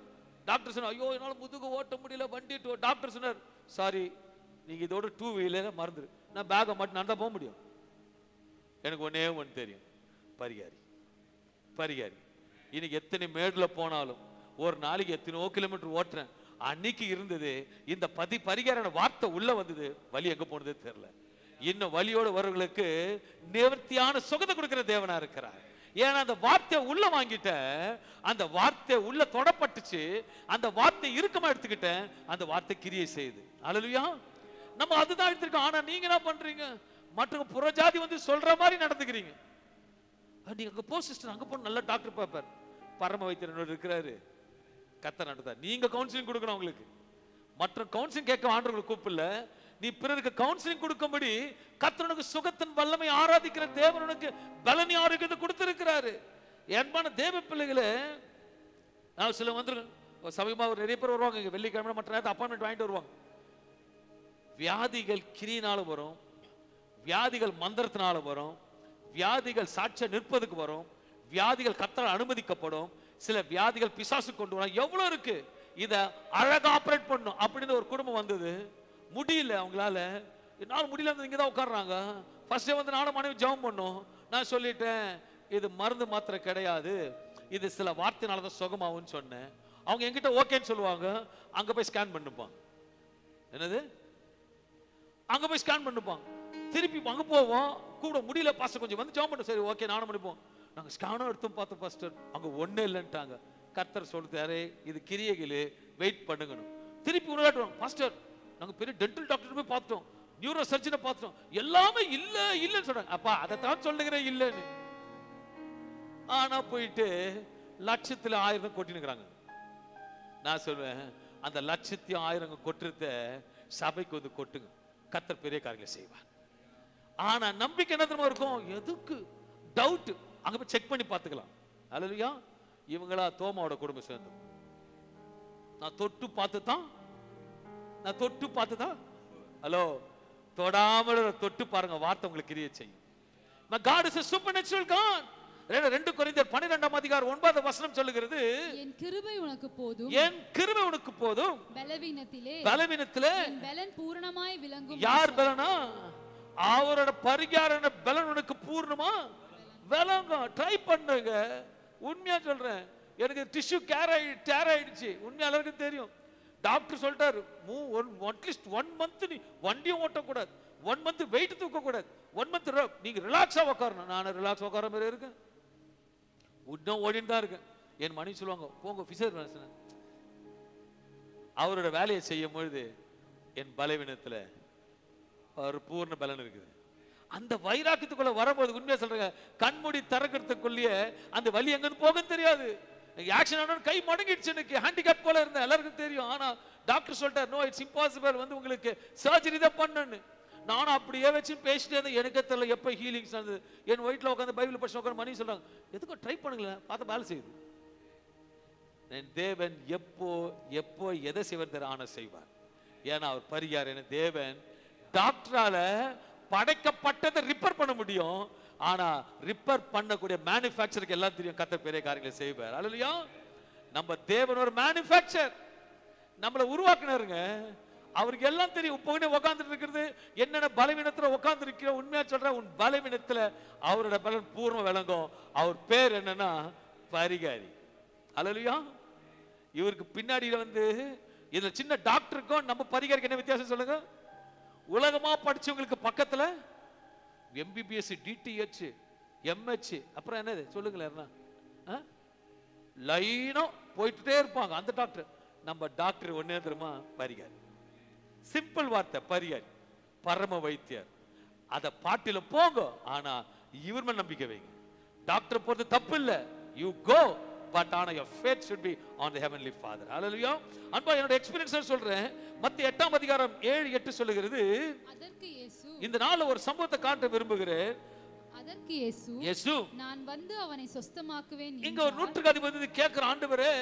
டாக்டர் சொன்னார், ஐயோ என்னால முதுகு ஓட்ட முடியல, வண்டி. டாக்டர் சொன்னார், சாரி நீங்க இதோட 2 வீலர் மறந்துரு, நான் பேக்கை மட்டும் நான் தான் போக முடியும். எனக்கு ஒன்னே ஒன்று தெரியும், பரிகாரி. பரிகாரி. இன்னைக்கு எத்தனை மேடுல போனாலும் ஒரு நாளைக்கு எத்தனையோ கிலோமீட்டர் ஓட்டுறேன். அன்னைக்கு இருந்தது இந்த பரிகார வார்த்தை உள்ள வந்தது, வலி எங்க போனதே தெரியல. இன்னும் வலியோடு வரவர்களுக்கு நிவர்த்தியான சுகத்தை கொடுக்கிற தேவனா இருக்கிறார். ஏன்னா அந்த வார்த்தையை உள்ள வாங்கிட்ட, அந்த வார்த்தை உள்ள தொடப்பட்டுச்சு, அந்த வார்த்தை இறுக்கமா எடுத்துக்கிட்டேன், அந்த வார்த்தை கிரியை செய்யுது. ஹல்லேலூயா. நம்ம அதுதான் எடுத்துருக்கோம். ஆனா நீங்க என்ன பண்றீங்க? மற்ற புறஜாதி வந்து சொல்ற மாதிரி நடந்துக்கிறீங்க. நீங்க அங்க போ சிஸ்டர், அங்க போ, நல்ல டாக்டர் பார்ப்பார், பரம வைத்தியர் இருக்கிறாரு, கர்த்தர் நடந்தார். நீங்க கவுன்சிலிங் கொடுக்கணும் உங்களுக்கு. மற்ற கவுன்சிலிங் கேட்க ஆண்டவர்களுக்கு கூப்பிடல, நீ பிறருக்கு கவுன்சிலிங் கொடுக்கும்படி கர்த்தருக்கு சுகத்தின் வல்லமை ஆராதிக்கிற தேவனுக்கு பலனி ஆரோக்கியத்தை கொடுத்திருக்கிறாரு. என்பான தேவ பிள்ளைகளே, நான் சில வந்துருங்க சமயமா நிறைய பேர் வருவாங்க, இங்க வெள்ளிக்கிழமை மற்ற நேரத்தை அப்பாயின்மெண்ட் வாங்கிட்டு வருவாங்க. வியாதிகள் கிரியினால வரும், வியாதிகள் மந்திரத்தினால வரும், வியாதிகள் சாட்சிய நிற்பதுக்கு வரும், வியாதிகள் கர்த்தரால் அனுமதிக்கப்படும், சில வியாதிகள் பிசாசு கொண்டு வரும். எவ்வளவு இருக்கு, இத அழகா ஆபரேட் பண்ணும் அப்படின்னு ஒரு குடும்பம் வந்தது. முடியல அவங்களால, என்னால முடியல, இங்க தான் உட்கார்றாங்க. ஃபர்ஸ்ட் டே வந்து நானும் மனைவி ஜெபம் பண்ணோம். நான் சொல்லிட்டேன், இது மருந்து மாத்திரை கிடையாது, இது சில வார்த்தையினால தான் சுகமாகும்னு சொன்னேன். அவங்க என்கிட்ட ஓகேன்னு சொல்லுவாங்க, அங்க போய் ஸ்கேன் பண்ணுப்பாங்க. என்னது? அங்க போய் ஸ்கேன் பண்ணுப்பாங்க. திருப்பி அங்க போவோம், கூட முடியல பாஸ்டர் கொஞ்சம் வந்து ஜெபம் பண்ணு. சரி ஓகே நானும் பண்ணிப்போம். நாங்க ஸ்கேனும் எடுத்தும் பார்த்தோம் பாஸ்டர், அங்க ஒண்ணே இல்லைன்ட்டாங்க. கர்த்தர் சொல்றாரு இது கிரியைகளே, வெயிட் பண்ணுங்கணும். திருப்பி உணர்த்துறோம் பாஸ்டர் நாங்க பெரிய டென்டல் டாக்டர் போய் பார்த்தோம், நியூரோ சர்ஜனை பார்த்தோம், எல்லாமே இல்ல இல்லன்னு சொல்றாங்க. அப்பா அதை தான் சொல்லுகிறேன் இல்லன்னு. ஆனா போயிட்டு லட்சத்துல 1000 கொட்டினுக்கிறாங்க. நான் சொல்வேன் அந்த 1,1000 கொட்டுறத சபைக்கு வந்து கொட்டுங்க, கர்த்தர் பெரிய காரியங்களை செய்வார். ஆனா நம்பிக்கை என்ன தெரியுமா இருக்கும்? எதுக்கு டவுட்? அங்க போய் செக் பண்ணி பார்த்துக்கலாம். அல்லேலூயா. இவங்களா தோமாவோட குடும்பம் சேர்ந்து நான் தொட்டு பார்த்து தான் ஹலோ தொடாமல் தொட்டு பாருங்க, வார்த்தை உங்களுக்கு கிரியை செய்யும். God is a supernatural God. 2 கொரிந்தியர் 12ஆம் அதிகாரம் 9ஆவது வசனம் சொல்லுகிறது, என் கிருபை உனக்கு போதும், என் கிருபை உனக்கு போதும், பலவீனத்திலே என் பலன் பூரணமாய் விளங்கும். யார் பலனா? அவரோட பரிகாரண பலன் உனக்கு பூர்ணமா விளங்கும். ட்ரை பண்ணுங்க. உண்மையா சொல்றேன், எனக்கு டிஷ்யூ டேர் ஆயிடுச்சு. உண்மையா எல்லாருக்கும் தெரியும். டாக்டர் சொல்லிட்டாரு அட்லீஸ்ட் 1 மந்த் நீ வண்டியும் ஓட்டக்கூடாது, 1 மந்த் வெயிட் தூக்க கூடாது, 1 மந்த் நீங்க ரிலாக்ஸா உட்காரணும். நான் ரிலாக்ஸ் உட்கார மாதிரி இருக்கேன், இன்னும் ஓடின்னு தான் இருக்கேன். என் மனைவி சொல்லுவாங்க போங்க பிசியர். அவரோட வேலையை செய்யும் பொழுது என் பலவீனத்துல ஒரு பூர்ண பலன் இருக்குது. அந்த வைராக்கியத்துக்குள்ள வரும்போது உண்மையா சொல்றேங்க, கண்மூடி திறக்கிறதுக்குள்ளேயே அந்த வலி எங்க போக தெரியாது. ஆக்ஷன் ஆன கை மடங்கிடுச்சு, எனக்கு ஹேண்டிகேப் போல இருந்தேன், எல்லாருக்கும் தெரியும். ஆனா டாக்டர் சொல்லிட்டார் நோ இட்ஸ் இம்பாசிபிள், வந்து உங்களுக்கு சர்ஜரி தான் பண்ணு. நானும் அப்படியே வச்சு பேசிட்டே இருந்தேன். எனக்கே தெரியல எப்போ ஹீலிங்ஸ் நடந்தது. என் வீட்டில் உட்காந்து பைபிள் படிச்சு உட்காந்து மணி சொல்றாங்க எதுக்கும் ட்ரை பண்ணுங்களேன், பார்த்து வேலை செய்யுது. தேவன் எப்போ எதை செய்வார் ஆன செய்வார். ஏன்னா அவர் பரிகார். என தேவன் டாக்டரால படைக்கப்பட்டதை ரிப்பேர் பண்ண முடியும், ஆனா ரிப்பேர் பண்ணக்கூடிய மேனுஃபேக்சருக்கு எல்லாம் தெரியும் கர்த்தர் பெரிய காரியங்களை செய்வார். அல்லேலூயா. நம்ம தேவன் ஒரு மேனுஃபேக்சர், நம்மளை உருவாக்குனாருங்க. அவருக்கு எல்லாம் தெரியும். இப்போ உட்கார்ந்துட்டு இருக்கிறது என்னென்ன பலவீனத்துல உட்கார்ந்து இருக்கிற. உண்மையா சொல்ற, உன் பலவீனத்துல அவரோட பலன் பூர்ண விளங்கும். அவர் பேர் என்னன்னா பரிகாரி. அல்லேலூயா. இவருக்கு பின்னாடி வந்து இதுல சின்ன டாக்டருக்கும் நம்ம பரிகாரிக்கு என்ன வித்தியாசம் சொல்லுங்க? உலகமா படிச்சவங்களுக்கு பக்கத்துல MBBS DTH MH அப்புறம் என்னது சொல்லுங்களேன், லைனோ போயிட்டே இருப்பாங்க அந்த டாக்டர். நம்ம டாக்டர் ஒன்னே தெரியுமா? பரிகாரி. சிம்பிள் வார்த்தை பரிகாரி, பரம வைத்தியர். அத பாட்டில போங்க, ஆனா இவர் மேல் நம்பிக்கை வைங்க. டாக்டர் போறது தப்பு இல்ல, யூ கோ, பட் ஆனா your faith should be on the heavenly father. ஹalleluya. அன்பா என்னோட எக்ஸ்பீரியன்ஸ் சொல்றேன். மத்தேயு 8ஆம் அதிகாரம் 7-8 சொல்லுகிறது, அதற்கு இயேசு, இந்த நாள்ல ஒரு சம்பவத்தை காட்ட விரும்புகிறேன். அதற்கு இயேசு நான் வந்து அவனை சொஸ்தமாக்குவேன். இங்க ஒரு நூற்றுக்கு அதிபதி கேட்கிற, ஆண்டவரே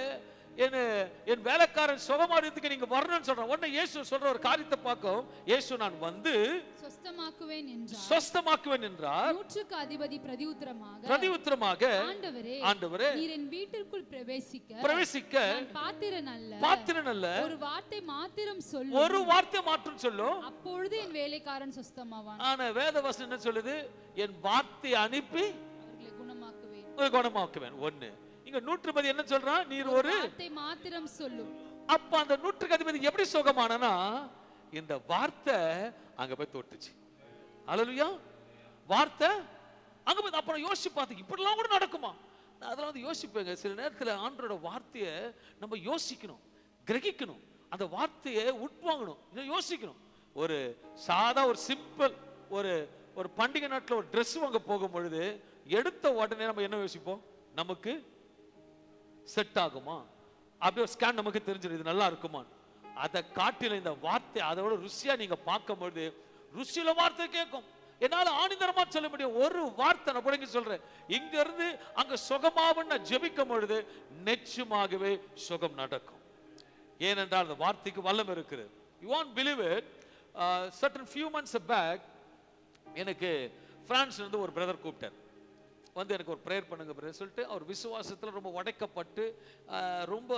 என் வேலைக்காரன் சுகமாறதுக்கு நீங்க வரணும்னு சொல்றேன். உடனே இயேசு சொல்ற ஒரு காரியத்தை பார்க்கும். இயேசு நான் வந்து சொஸ்தமாக்குவேன் என்றார். நூற்றுக்கு அதிபதி பிரதியுத்தரமாக ஆண்டவரே நீர் என் வீட்டிற்குள் பிரவேசிக்க நான் பாத்திரன் அல்ல, ஒரு வார்த்தை மாத்திரம் சொல்லும், அப்பொழுது என் வேலைக்காரன் சொஸ்தமாவான். ஆனா வேதவசனம் என்ன சொல்லுது? என் வார்த்தை அனுப்பி அவர்களை குணமாக்குவேன். ஒண்ணு. இங்க நூற்றுக்கு என்ன சொல்றான்? நீர் ஒரு வார்த்தை மாத்திரம் சொல்லும். அப்ப அந்த நூற்றுக்கு அதிபதி எப்படி சுகமானனா? இந்த வார்த்தை அங்க போய் தொட்டுச்சு. அல்லேலூயா. வார்த்தை அங்க போய். அப்புறம் யோசிச்சு பார்த்து இப்படிலாம் கூட நடக்குமா? அதெல்லாம் வந்து யோசிப்பேங்க. சில நேரத்தில் ஆண்டவரோட வார்த்தையை நம்ம யோசிக்கணும், கிரகிக்கணும், அந்த வார்த்தையை உட்வாங்கணும், யோசிக்கணும். ஒரு சாதா ஒரு சிம்பிள் ஒரு பண்டிகை நாட்டில் ஒரு ட்ரெஸ் வாங்க போகும் பொழுது எடுத்த உடனே நம்ம என்ன யோசிப்போம்? நமக்கு செட் ஆகுமா? அப்படியே ஸ்கேன் நமக்கு தெரிஞ்சிடும், இது நல்லா இருக்குமா? அதை காட்டில இந்த வார்த்தை அதோட ருசியா நீங்க பார்க்கும்போது ருசியில வார்த்தை கேட்கும். என்னால ஆணிதரமா சொல்ல முடியும். ஒரு வார்த்தை நான் புடங்கி சொல்றேன், இங்க இருந்து அங்க சுகமாவன்னு ஜெபிக்கும் பொழுது நிச்சயமாகவே சுகம் நடக்கும். ஏனென்றால் அந்த வார்த்தைக்கு வல்லம் இருக்குது. You won't believe it. Certain few months back எனக்கு பிரான்ஸ்ல இருந்து ஒரு பிரதர் கூப்பிட்டார். வந்து எனக்கு ஒரு ப்ரேயர் பண்ணுங்க பிரதர் சொல்லிட்டு, அவர் விசுவாசத்தில் ரொம்ப உடைக்கப்பட்டு ரொம்ப,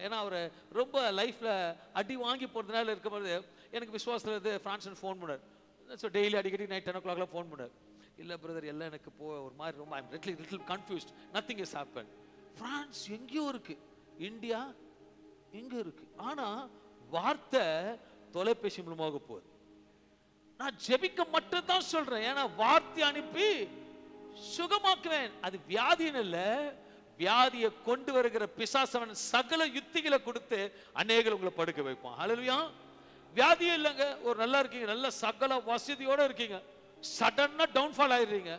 ஏன்னா அவர் ரொம்ப லைஃப்பில் அடி வாங்கி போகிறதுனால இருக்கும்போது எனக்கு விசுவாசத்தில் இருந்து ஃப்ரான்ஸ்னு ஃபோன் பண்ணார். ஸோ டெய்லி அடிக்கடி நைட் 10 o'clock ஃபோன் பண்ணார். இல்லை பிரதர் எல்லாம் எனக்கு ஒரு மாதிரி ரொம்ப I'm little confused, nothing is happen. France எங்கேயோ இருக்கு, இந்தியா இங்க இருக்கு. ஆனா வார்த்தை தொலைபேசி மூலமாக போகுது. நான் ஜெபிக்க மட்டும் தான் சொல்றேன், ஏன்னா வார்த்தை அனுப்பி சுகமாக்குவேன். அது வியாதின்னு இல்ல, வியாதியை கொண்டு வருகிற பிசாசவன் சகல யுத்திகளை கொடுத்து அநேகர் உங்களை படுக்க வைப்பான். ஹல்லேலூயா. வியாதியே இல்லைங்க, ஒரு நல்லா இருக்கீங்க, நல்ல சகல வசதியோட இருக்கீங்க, சடனா டவுன்ஃபால் ஆயிடுறீங்க,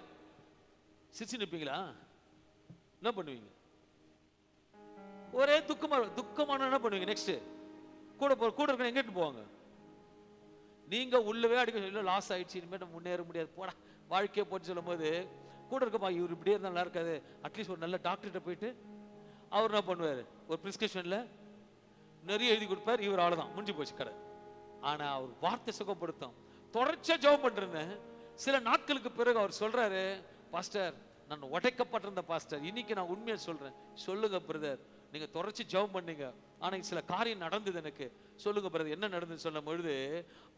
சிரிச்சு நிப்பீங்களா? என்ன பண்ணுவீங்க? ஒரே துக்கமான என்ன பண்ணுவீங்க? நெக்ஸ்ட் கூட இருக்க எங்கிட்டு போவாங்க? நீங்க உள்ளவே அடிக்க சொல்ல லாஸ் ஆயிடுச்சு, இனிமேல் முன்னேற முடியாது, போடா வாழ்க்கையை போட்டு சொல்லும் போது கூட இருக்கப்பா இவர் இப்படியே இருந்தால் நல்லா இருக்காது, அட்லீஸ்ட் ஒரு நல்ல டாக்டர்கிட்ட போயிட்டு அவர் என்ன பண்ணுவார், ஒரு பிரிஸ்கிரிப்ஷன்ல நிறைய எழுதி கொடுப்பார், இவர் அவ்வளவுதான் முடிஞ்சு போச்சு கடை. ஆனா அவர் வார்த்தை சுகப்படுத்தும். தொடர்ச்சியா ஜெபம் பண்றேன். சில நாட்களுக்கு பிறகு அவர் சொல்றாரு, பாஸ்டர் நான் உடைக்கப்பட்டிருந்த பாஸ்டர், இன்னைக்கு நான் உண்மையை சொல்றேன். சொல்லுங்க பிரதர், நீங்க தொடர்ச்சி ஜெபம் பண்ணீங்க, ஆனா சில காரியம் நடந்தது எனக்கு. சொல்லுங்க பிரதர் என்ன நடந்ததுன்னு சொல்லும் பொழுது,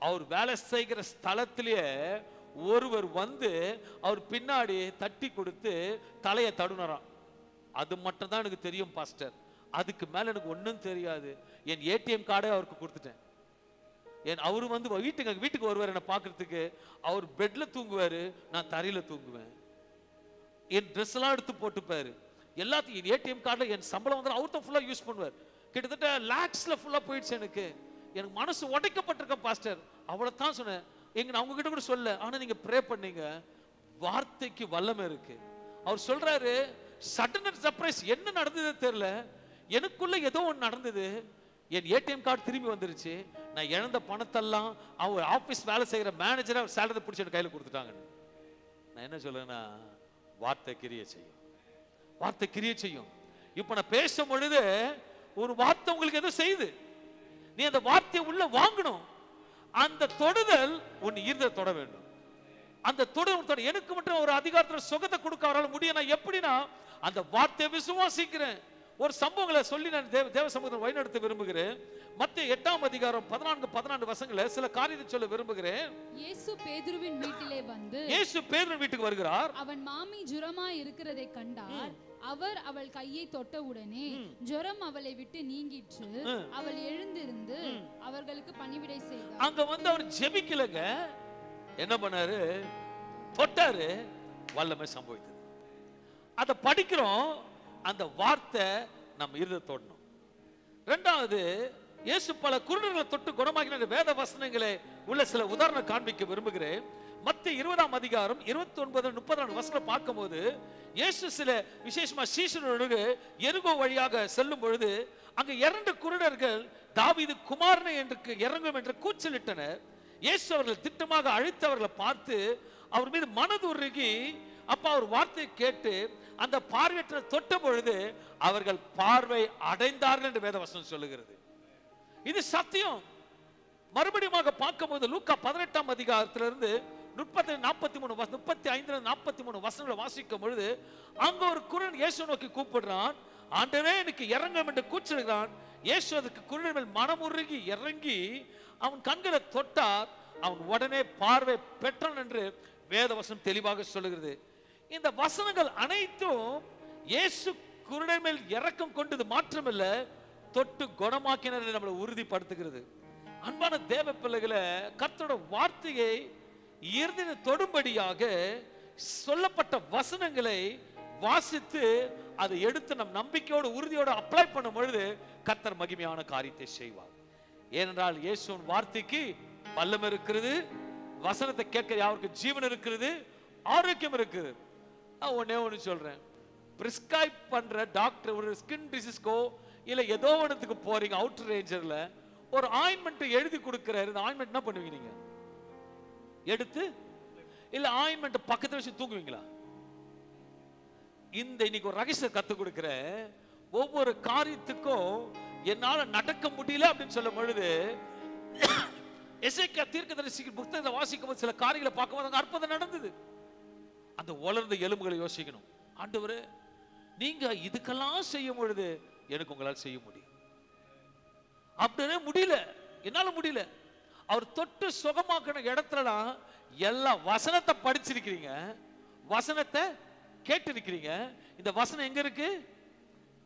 அவர் வேலை செய்கிற ஸ்தலத்திலேயே ஒருவர் வந்து அவர் பின்னாடி தட்டி கொடுத்து தலையை தடுனாராம். அது மட்டும் தான் எனக்கு தெரியும் பாஸ்டர், அதுக்கு மேல எனக்கு ஒன்றும் தெரியாது. என் ஏடிஎம் கார்டை அவருக்கு கொடுத்துட்டேன். அவரு வந்து வீட்டுக்கு வருவார் என்ன பார்க்கறதுக்கு, அவர் பெட்ல தூங்குவாரு, நான் தரையில தூங்குவேன். என் ட்ரெஸ் எல்லாம் எடுத்து போட்டுப்பாரு, எல்லாத்தையும் ஏடிஎம் கார்டில் என் சம்பளம் வந்து அவர் தான் ஃபுல்லா யூஸ் பண்ணுவார். கிட்டத்தட்ட லேக்ஸ்ல ஃபுல்லா போயிடுச்சு. எனக்கு மனசு உடைக்கப்பட்டிருக்கேன் பாஸ்டர். அவ்வளவு தான் சொன்னேன். நான் அவங்க கிட்ட கூட சொல்ல, ஆனா நீங்க ப்ரே பண்ணீங்க, வார்த்தைக்கு வல்லமை இருக்கு. அவர் சொல்றாரு, சடன் சர்ப்ரைஸ், என்ன நடந்தது தெரியல, எனக்குள்ள ஏதோ ஒன்று நடந்தது, என் ஏடிஎம் கார்டு திரும்பி வந்துருச்சு, நான் இழந்த பணத்தெல்லாம் அவர் ஆபீஸ் வேலை செய்யற மேனேஜரை அவர் சேலரி பிடிச்சி என் கையில கொடுத்துட்டாங்க. நான் என்ன சொல்றேன்னா, வார்த்தை கிரியை செய்யும், வார்த்தை கிரியை செய்யும். இப்ப நான் பேசும் பொழுது ஒரு வார்த்தை உங்களுக்கு எதோ செய்யுது, நீ அந்த வார்த்தையை உள்ள வாங்கணும். அந்த தொடுதல் உன் ஈர்த்த தொட வேண்டும். அந்த தொடுதல் எனக்கு மட்டும் ஒரு அதிகாரத்தில் சுகத்தை கொடுக்க அவரால் முடியும். நான் எப்படின்னா அந்த வார்த்தையை விசுவாசிக்கிறேன். ஒரு சம்பவங்களை சொல்லி நான் தேவ சமூகத்தில் வழிநடத்த விரும்புகிறேன். மத்தேயு 8ஆம் அதிகாரம் 14 வசனங்களை சில காரியத்தை சொல்ல விரும்புகிறேன். இயேசு பேதுருவின் வீட்டிலே வந்து, இயேசு பேதுருவின் வீட்டுக்கு வருகிறார். அவன் மாமி ஜுரமாய் இருக்கிறதை கண்டார். அவர் அவள் கையை தொட்டவுடனே ஜுரம் அவளை விட்டு நீங்கிற்று. அவள் எழுந்திருந்து அவர்களுக்கு பணிவிடை செய்தார். அங்க வந்து அவர் ஜெபிக்கலங்க, என்ன பண்ணாரு, தொட்டாரு, வல்லமை சம்பவித்தது. அத படிக்கிறோம். அந்த வார்த்தை நம்ம இருதயத்தை தொடணும். இரண்டாவது, இயேசு பல குருடர்களை தொட்டு குணமாக்கின வேத வசனங்களை உள்ள சில உதாரணம் காண்பிக்க விரும்புகிறேன். மத்தேயு 20ஆம் அதிகாரம் 29-34 வசனம் பார்க்கும்போது, இயேசு சில விசேஷமா சீஷரோடு எரிகோ வழியாக செல்லும் பொழுது அங்க 2 குருடர்கள் தாவீது குமாரனை என்று இறங்கும் என்று கூச்சலிட்டனர். இயேசு அவர்கள் திட்டமாக அழைத்தவர்களை பார்த்து அவர் மீது மனதுருகி, அப்ப அவர் வார்த்தையை கேட்டு அந்த பார்வையற்ற தொட்ட பொழுது அவர்கள் பார்வை அடைந்தார்கள் என்று வேத வசனம் சொல்லுகிறது. இது சத்தியம். மறுபடியும் பார்க்கும்போது லூக்கா 18ஆம் அதிகாரத்திலிருந்து 35-43 வசனங்களை வாசிக்கும் பொழுது அங்க ஒரு குருடன் இயேசு நோக்கி கூப்பிடுறான், ஆண்டவரே எனக்கு இறங்கும் என்று கூச்சலிடுகிறான். இயேசு அதற்கு குருடன் மேல் மனமுருகி இறங்கி அவன் கண்களை தொட்டார். அவன் உடனே பார்வை பெற்றான் என்று வேத வசனம் தெளிவாக சொல்லுகிறது. இந்த வசனங்கள் அனைத்தும் இயேசு குருடன் மேல் இரக்கம் கொண்டது மாற்றமில்ல, தொட்டு குணமாக்கினர் நம்மளை உறுதிப்படுத்துகிறது. அன்பான தேவ பிள்ளைகளை, கர்த்தரோட வார்த்தையை இருதயத்தை தொடும்படியாக சொல்லப்பட்ட வசனங்களை வாசித்து அதை எடுத்து நம் நம்பிக்கையோடு உறுதியோடு அப்ளை பண்ணும் பொழுது கர்த்தர் மகிமையான காரியத்தை செய்வார். ஏனென்றால் இயேசுவின் வார்த்தைக்கு வல்லமை இருக்கிறது, வசனத்தை கேட்க யாருக்கு ஜீவன் இருக்கிறது, ஆரோக்கியம் இருக்குது. ஒன்னே ஒன்று சொல்றேன், பிரிஸ்கிரைப் பண்ற டாக்டர் ஒரு ஸ்கின் டிசீஸ்க்கோ இல்ல ஏதோ ஒன்றுக்கு போறீங்க, அவுட்டர் ரேஞ்சர்ல ஒரு ஆயின்மெண்ட் எழுதி கொடுக்கிறாரு. இந்த ஆயின்மெண்ட் என்ன பண்ணுவீங்க? நீங்க எடுத்து இல்ல ஆயின்மெண்ட் பக்கத்துல வச்சு தூங்குவீங்களா? இன்னைக்கு ஒரு ரகசியம் கத்து கொடுக்கிற, ஒவ்வொரு காரியத்துக்கும் என்னால நடக்க முடியல அப்படின்னு சொல்லும் பொழுது எசேக்கியா தீர்க்கதரிசி புத்தகத்தை வாசிக்கும் போது சில காரியங்களை பார்க்கும்போது அற்புதம் நடந்தது. அந்த வளர்ந்த எலும்புகளை யோசிக்கணும், ஆண்டவரே நீங்க இதுக்கெல்லாம் செய்யும் பொழுது எனக்கு உங்களால் செய்ய முடியும். அப்படியே முடியல, என்னால முடியல. அவர் தொட்டு சுகமாக்கின இடத்துலலாம் எல்லா வசனத்தை படிச்சிருக்கிறீங்க, வசனத்தை கேட்டிருக்கிறீங்க. இந்த வசனம் எங்க இருக்கு?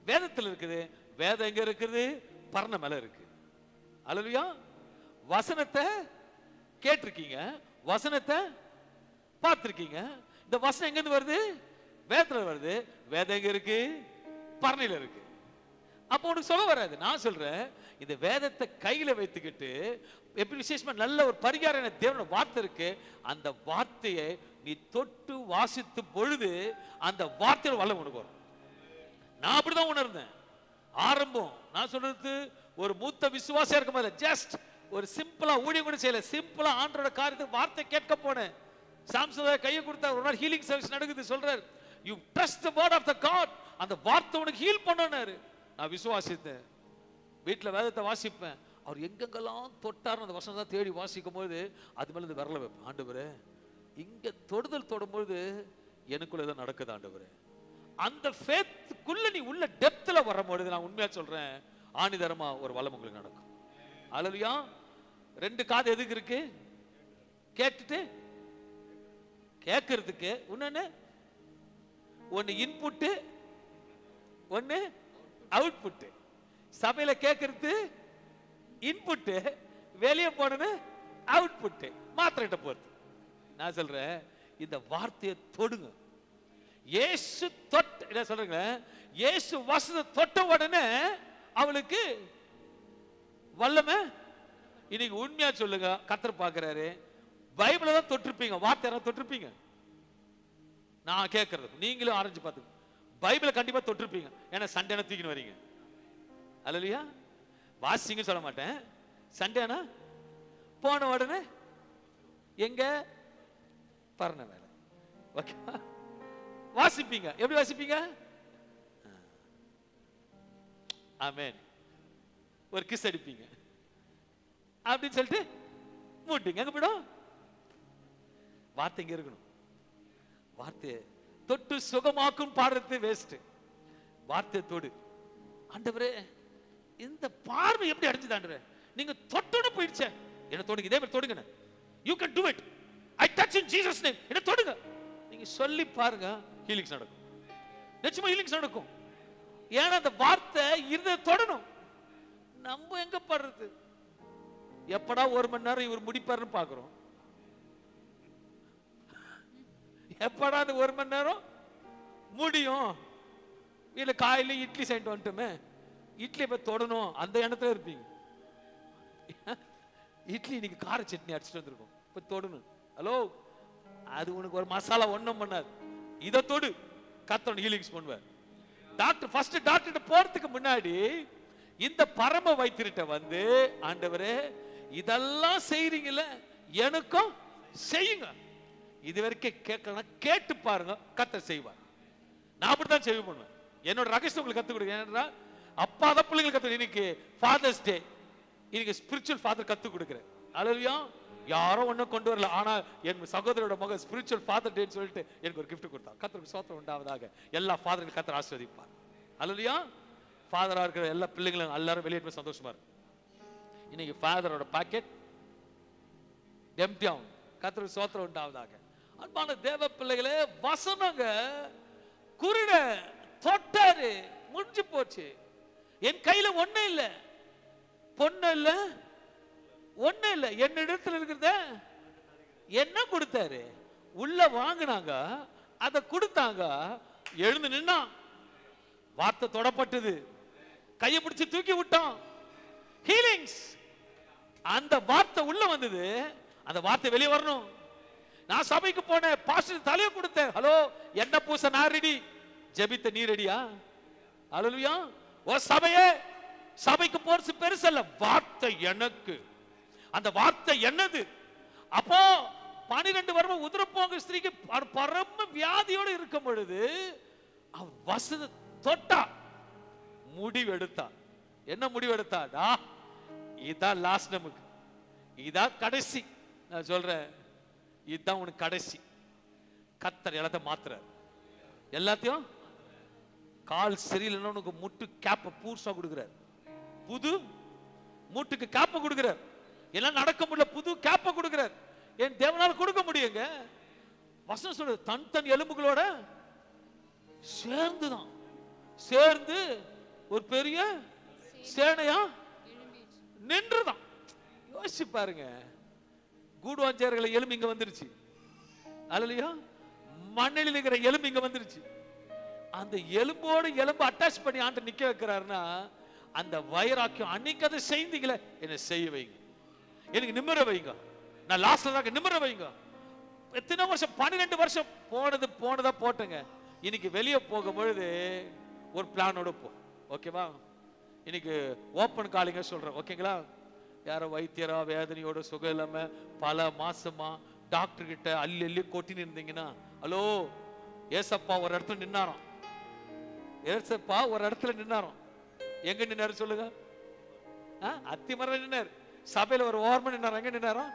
வேதத்தில் இருக்குது. வேதம் எங்க இருக்குது? பரண மேல இருக்கு. அல்லேலூயா. வசனத்தை கேட்டிருக்கீங்க, வசனத்தை பார்த்திருக்கீங்க. இந்த வசனம் எங்க இருந்து வருது? வேதத்துல வருது. வேதம் எங்க இருக்கு? பரணையில இருக்கு. அப்போ உனக்கு சொல்ல வராது. நான் சொல்றேன், இந்த வேதத்தை கையில வைத்துக்கிட்டு எப்படி விசேஷமா நல்ல ஒரு பரிகார தேவனோட வார்த்தை இருக்கு, அந்த வார்த்தையை நீ தொட்டு வாசித்து பொழுது அந்த வார்த்தையோட வல்லம் உனக்கு வரும். நான் அப்படிதான் உணர்ந்தேன். ஆரம்பம் நான் சொல்றது ஒரு மூத்த விசுவாசியா இருக்கும் போது ஜஸ்ட் ஒரு சிம்பிளா ஊழியம் கூட செய்யல, சிம்பிளா ஆண்டோட காரியத்தை வார்த்தை கேட்க போனேன். சாம்சன் கையை கொடுத்தா ஒரு நாள் ஹீலிங் சர்வீஸ் நடக்குது. சொல்றாரு, you trust the word of the God, அந்த வார்த்தை உனக்கு ஹீல் பண்ணனாரு. நான் விசுவாசித்தேன், வீட்டில் வேதத்தை வாசிப்பேன். அவர் எங்கெங்கெல்லாம் தொட்டார் அந்த வசனத்தை தேடி வாசிக்கும் போது அது மேல இந்த விரல வைப்பேன். ஆண்டவரே, இங்க தொடுதல் தொடும்போது எனக்குள்ள ஏதோ நடக்குது ஆண்டவரே. அந்த ஃபேத்துக்குள்ள நீ உள்ள டெப்த்ல வரும்போது நான் உண்மையா சொல்றேன், ஆணிதரமா ஒரு வல்லம் உங்களுக்கு நடக்கும். அல்லேலூயா. 2 காது எதுக்கு இருக்கு? கேட்டுட்டு கேட்கறதுக்கு. ஒன்னு இன்புட், ஒன்னு அவுட்புட். சபையில கேட்கறது இன்புட், வெளியே போனது அவுட்புட். மாத்திரைட்ட போறது. நான் சொல்றேன், இந்த வார்த்தையை தொடுங்க. இயேசு தொட்ட, என்ன சொல்றீங்க, இயேசு வசனத்தை தொட்ட உடனே அவளுக்கு வல்லமை. இன்னைக்கு உண்மையா சொல்லுங்க, கர்த்தர் பார்க்கிறாரு. பைபிளை தான் தொட்டிருப்பீங்க, வார்த்தை தொட்டிருப்பீங்க. நான் கேட்கறது நீங்களும் ஆரஞ்சு பார்த்து பைபிளை கண்டிப்பா தொட்டிருப்பீங்க. ஏன்னா சண்டேனா தூக்கின்னு வரீங்க. அல்லேலூயா. வாசிங்க சொல்ல மாட்டேன். சண்டேனா போன உடனே எங்க பரண வேலை. ஓகே, வாசிப்பீங்க. எப்படி வாசிப்பீங்க? ஆமென். ஒரு கிஸ் அடிப்பீங்க அப்படின்னு சொல்லிட்டு மூட்டிங்க. எங்க போயிடும்? வார்த்தை இங்க இருக்கணும். வார்த்தையை தொட்டு சுகமாக்கும் பாடுறது வேஸ்ட். வார்த்தை தொடு. ஆண்டவரே, இந்த பார்வை எப்படி அடைஞ்சது ஆண்டவரே? நீங்க தொட்டுன்னு போயிடுச்சே, என்ன தொடுங்க. இதே மாதிரி தொடுங்க. You can to it. I touch in Jesus name. என்ன தொடுங்க. நீங்க சொல்லி பாருங்க, ஹீலிங்ஸ் நடக்கும். நிச்சயமா ஹீலிங்ஸ் நடக்கும். ஏன்னா அந்த வார்த்தை இருந்த தொடணும். நம்ம எங்க படுறது? எப்படா 1 மணி நேரம் இவர் முடிப்பாருன்னு பாக்குறோம். எப்படா அந்த 1 மணி நேரம் முடியும்? இல்ல காலையில இட்லி செஞ்சு வந்துட்டோமே, இட்லி போய் தொடணும், அந்த எண்ணத்துல இருப்பீங்க. இட்லி இன்னைக்கு கார சட்னி அடிச்சுட்டு வந்திருக்கும், போய் தொடணும். ஹலோ, அது உனக்கு ஒரு மசாலா ஒண்ணும் பண்ணாது. இதை தொடு, கர்த்தர் ஹீலிங்ஸ் பண்ணுவார். டாக்டர் ஃபர்ஸ்ட் டாக்டர் போறதுக்கு முன்னாடி இந்த பரம வைத்தியர்கிட்ட வந்து, ஆண்டவரே இதெல்லாம் செய்றீங்கல்ல, எனக்கும் செய்யுங்க. இது வரைக்கும் கேட்கலாம், கேட்டு பாருங்க, கர்த்தர் செய்வார். நான் அப்படித்தான் செய்ய பண்ணுவேன். என்னோட ரகசியம் உங்களுக்கு கத்துக் கொடுங்க. ஏன்னா அப்பா தான் பிள்ளைங்களுக்கு கத்து. இன்னைக்கு ஃபாதர்ஸ் டே, இன்னைக்கு ஸ்பிரிச்சுவல் ஃபாதர் கத்து கொடுக்குறேன். அல்லேலூயா. யாரோ ஒன்னும் கொண்டு வரல, ஆனா என் சகோதரோட மகன் ஸ்பிரிச்சுவல் ஃபாதர் டேன்னு சொல்லிட்டு எனக்கு ஒரு கிஃப்ட் கொடுத்தார். கர்த்தருக்கு ஸ்தோத்திரம் உண்டாவதாக. எல்லா ஃபாதர்களும் கர்த்தர் ஆசீர்வதிப்பார். அல்லேலூயா. ஃபாதரா இருக்கிற எல்லா பிள்ளைங்களும் எல்லாரும் வெளியே சந்தோஷமா இருக்கு. இன்னைக்கு ஃபாதரோட பாக்கெட் எம்டி ஆகும். கர்த்தருக்கு ஸ்தோத்திரம் உண்டாவதாக. அன்பான தேவ பிள்ளைகளே, வசனங்க குருட தொட்டாரு, முடிஞ்சு போச்சு. என் கையில ஒண்ணு இல்ல, பொண்ணு இல்ல, ஒண்ணு இல்ல. என்னிடத்துல இருக்கிறத என்ன கொடுத்தாரு, உள்ள வாங்கினாங்க, அதை கொடுத்தாங்க, எழுந்து நின்னா, வார்த்தை தொடப்பட்டது, கையை பிடிச்சு தூக்கி விட்டான். ஹீலிங்ஸ். அந்த வார்த்தை உள்ள வந்தது, அந்த வார்த்தை வெளியே வரணும். நான் சபைக்கு போனேன், பாஸ்டர் தலையை கொடுத்தேன். ஹலோ, என்ன பூச நான் ரெடி, ஜெபித்த நீ ரெடியா? அல்லேலூயா. ஓ சபையே, சபைக்கு போறது பெருசல்ல, வார்த்தை எனக்கு, அந்த வார்த்தை என்னது. அப்போ 12 வருடம் உதிரப்போங்க ஸ்திரீக்கு பரம வியாதியோடு இருக்கும் பொழுது அவர் வசன தொட்டா, முடிவு எடுத்தா. என்ன முடிவு எடுத்தாடா? இதான் லாஸ்ட், நமக்கு இதான் கடைசி. நான் சொல்றேன், இதுதான் உனக்கு கடைசி. கர்த்தர் எல்லாத்தையும் மாத்துறார். எல்லாத்தையும் கால் சரியில்லைன்னா உனக்கு முட்டு கேப்ப பூர்சா கொடுக்கிறார். புது மூட்டுக்கு கேப்ப கொடுக்கிறார். எல்லாம் நடக்க முடியல, புது கேப்ப கொடுக்கிறார். என் தேவனால கொடுக்க முடியுங்க. வசனம் சொல்றது, தன் தன் எலும்புகளோட சேர்ந்துதான், சேர்ந்து ஒரு பெரிய சேனையா நின்றுதான். யோசிச்சு பாருங்க, கூடுவாஞ்சேர்களை எலும்பு இங்க வந்துருச்சு. அல்லையா, மண்ணில் இருக்கிற எலும்பு இங்க வந்துருச்சு. அந்த எலும்போடு எலும்பு அட்டாச் பண்ணி ஆண்டு நிக்க வைக்கிறாருன்னா அந்த வைராக்கியம். அன்னைக்கு அதை செய்தீங்களே, என்ன செய்ய வைங்க, எனக்கு நிமிர வைங்க, நான் லாஸ்ட்ல தான் நிமிர வைங்க. எத்தனை வருஷம், 12 வருஷம் போனதா போட்டுங்க. இன்னைக்கு வெளியே போகும் பொழுது ஒரு பிளானோட போ. ஓகேவா? இன்னைக்கு ஓப்பன் காலிங்க சொல்றேன். ஓகேங்களா? யாரோ வைத்தியரா வேதனையோட சுகம் இல்லாம பல மாசமா டாக்டர் கிட்ட அள்ளி கொட்டின்னு இருந்தீங்கன்னா, ஹலோ, ஏசப்பா ஒரு இடத்துல நின்னாராம். ஏசப்பா ஒரு இடத்துல நின்னாராம். எங்க நின்னாரு சொல்லுங்க? அத்திமரம் நின்னாரு. சபையில ஒரு ஓரமா நின்னாராம். எங்க நின்னாராம்?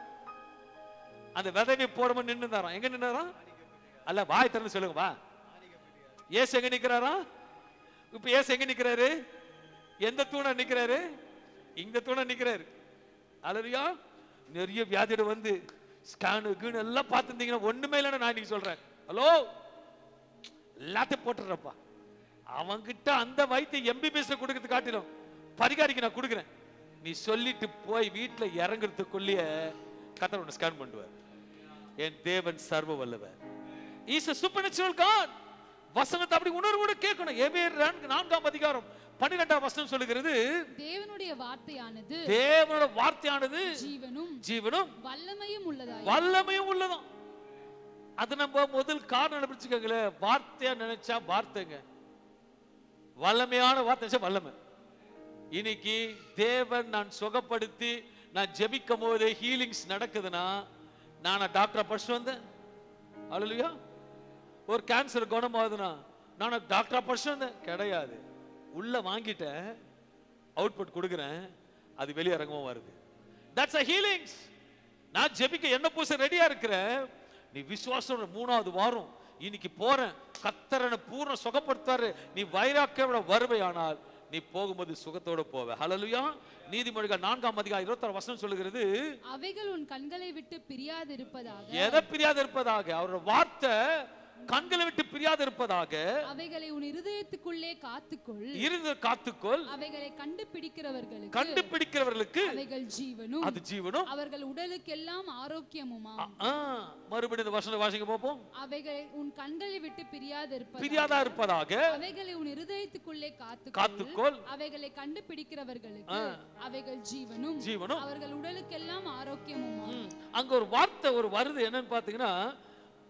அந்த விதையை போடும்போது நின்னுதாராம். எங்க நின்னாராம்? அல்ல, வாய் திறந்து சொல்லுங்க. வா, ஏசு எங்க நிக்கிறாரா? இப்ப ஏசு எங்க நிக்கிறாரு? எந்த தூண நிக்கிறாரு? இந்த தூண நிக்கிறாரு. அல்லையா, நிறைய வியாதியோட வந்து ஸ்கேனு கீனு எல்லாம் பார்த்துருந்தீங்கன்னா ஒண்ணுமே இல்லைன்னு நான் இன்னைக்கு சொல்றேன். ஹலோ, எல்லாத்தையும் போட்டுறப்பா. அவன்கிட்ட அந்த வைத்தியம் எம்பிபிஎஸ் கொடுக்கறது காட்டிலும் பரிகாரிக்கு நான் கொடுக்குறேன். நீ சொல்லிட்டு போய் வீட்டுல இறங்குறதுக்குள்ளேயே கர்த்தர் உன்னை ஸ்கேன் பண்ணுவார். என் தேவன் சர்வ வல்லவர். Is a supernatural God. வசனத்தை அப்படி உணர்வோடு கேட்கணும். எபிரேயர் 4ஆம் அதிகாரம் 12ஆம் வசனம் சொல்லுகிறது, தேவனுடைய வார்த்தையானது ஜீவனும் வல்லமையும் உள்ளதாம். அது நம்ம முதல் காரணம் பிடிச்சுக்கங்களே. வார்த்தையா நினைச்சா வார்த்தைங்க, வல்லமையான வார்த்தை நினைச்சா வல்லமை. இன்னைக்கு தேவன் நான் சுகப்படுத்தி நான் ஜெபிக்கும் போது ஹீலிங்ஸ் நடக்குதுன்னா நான் டாக்டரை படிச்சு வந்தேன். அல்லேலூயா. ஒரு கேன்சர் குணமாகுதுன்னா நான் டாக்டரா படிச்சு வந்தேன் கிடையாது. உள்ள வாங்கிட்டேன், அவுட்புட் கொடுக்குறேன், அது வெளியே இறங்கவும் வருது. That's a healings. நான் ஜெபிக்க என்ன பூச ரெடியா இருக்கிறேன். நீ விசுவாசம் 3வது வாரம் இன்னைக்கு போறேன், கர்த்தரனை பூர்ண சுகப்படுத்தாரு. நீ வைராக்கியோட வருவையானால் நீ போகும்போது சுகத்தோட போவே. ஹல்லேலூயா. நீதிமொழிகள் 4ஆம் அதிகாரம் 26 வசனம் சொல்லுகிறது, அவைகள் உன் கண்களை விட்டு பிரியாதிருப்பதாக. எதை பிரியாதிருப்பதாக? அவரோட வார்த்தை கண்களை விட்டு பிரியாதிருப்பதாக. அவைகளை உன் இருதயத்துக்குள்ளே காத்துக்கொள். அவைகளை கண்டுபிடிக்கிறவர்களுக்கு அவைகள் ஜீவனும், அது ஜீவனும், அவர்கள் உடலுக்கெல்லாம் ஆரோக்கியமுமாம். மறுபடியும் இந்த வசனம் வாசிங்க பாப்போம். அவைகளை உன் கண்களை விட்டு பிரியாதிருப்பதாக. அவைகளை உன் இருதயத்துக்குள்ளே காத்துக்கொள். அவைகளை கண்டுபிடிக்கிறவர்களுக்கு அவைகள் ஜீவனும், அவர்கள் உடலுக்கெல்லாம் ஆரோக்கியமுமாம். அங்க ஒரு வார்த்தை ஒரு வருது. என்னன்னு பாத்தீங்கன்னா,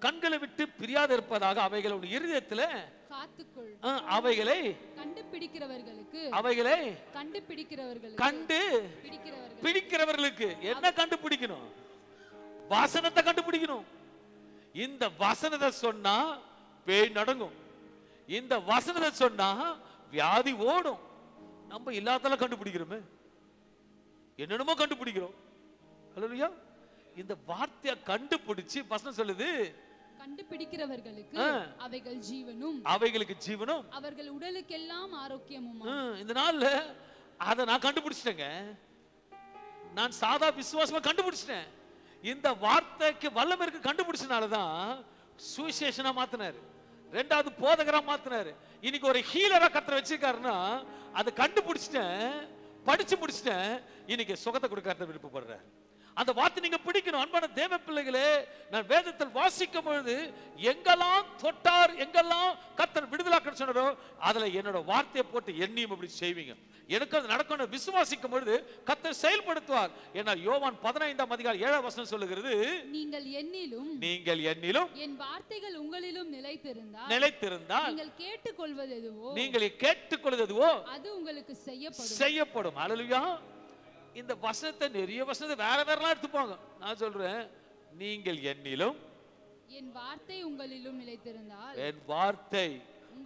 கண்களை விட்டு பிரியாத இருப்பதாக அவைகள் உன் இருதயத்திலே காத்துக்கொள். அவைகளை கண்டுபிடிக்கிறவர்களுக்கு என்ன கண்டுபிடிக்கணும்? வசனத்தை கண்டுபிடிக்கணும். இந்த வசனத்தை சொன்னா பேய் நடங்கும். இந்த வசனத்தை சொன்னா வியாதி ஓடும். நம்ம இல்லாதெல்லாம் கண்டுபிடிக்கிறோமே, என்னென்னமோ கண்டுபிடிக்கிறோம். அல்லேலூயா. இந்த வார்த்தையை கண்டுபிடிச்சு வசனம் சொல்லுது, கண்டுபிடிக்கிறவர்களுக்கு அவைகள் ஜீவனும், அவைகளுக்கு ஜீவனும், அவர்கள் உடலுக்கெல்லாம் ஆரோக்கியமும். இந்த நாள்ல அத நான் கண்டுபிடிச்சிட்டேங்க. நான் சாதா விசுவாசமா கண்டுபிடிச்சிட்டேன். இந்த வார்த்தைக்கு வல்லமை இருக்கு கண்டுபிடிச்சனாலதான் சுவிசேஷனா மாத்தினாரு, 2வது போதகரா மாத்தினாரு. இன்னைக்கு ஒரு ஹீலரா கர்த்தர் வச்சிருக்காருன்னா அதை கண்டுபிடிச்சிட்டேன், படிச்சு முடிச்சிட்டேன். இன்னைக்கு சுகத்தை கொடுக்க கர்த்தர் விருப்பப்படுறாரு. அந்த வார்த்தை நீங்க பிடிக்கணும். அன்பான தேவ பிள்ளைகளே, நான் வேதத்தில் வாசிக்கும் பொழுது எங்கெல்லாம் தொட்டார், எங்கெல்லாம் கர்த்தர் விடுதலாக்க சொன்னாரோ அதுல என்னோட வார்த்தையை போட்டு எண்ணியும் அப்படி செய்வீங்க. எனக்கு அது நடக்கணும் விசுவாசிக்கும் பொழுது கர்த்தர் செயல்படுத்துவார். ஏன்னா யோவான் 15ஆம் அதிகாரம் 7ஆம் வசனம் சொல்லுகிறது, நீங்கள் எண்ணிலும் என் வார்த்தைகள் உங்களிலும் நிலைத்திருந்தால் நீங்கள் கேட்டுக்கொள்வது எதுவோ அது உங்களுக்கு செய்யப்படும். அல்லேலூயா. இந்த வசனத்தை நிறைய வசனத்தை வேற வேறலாம் எடுத்துப்பாங்க. நான் சொல்றேன், நீங்கள் எண்ணிலும் என் வார்த்தை உங்களிலும் நிலைத்திருந்தால், என் வார்த்தை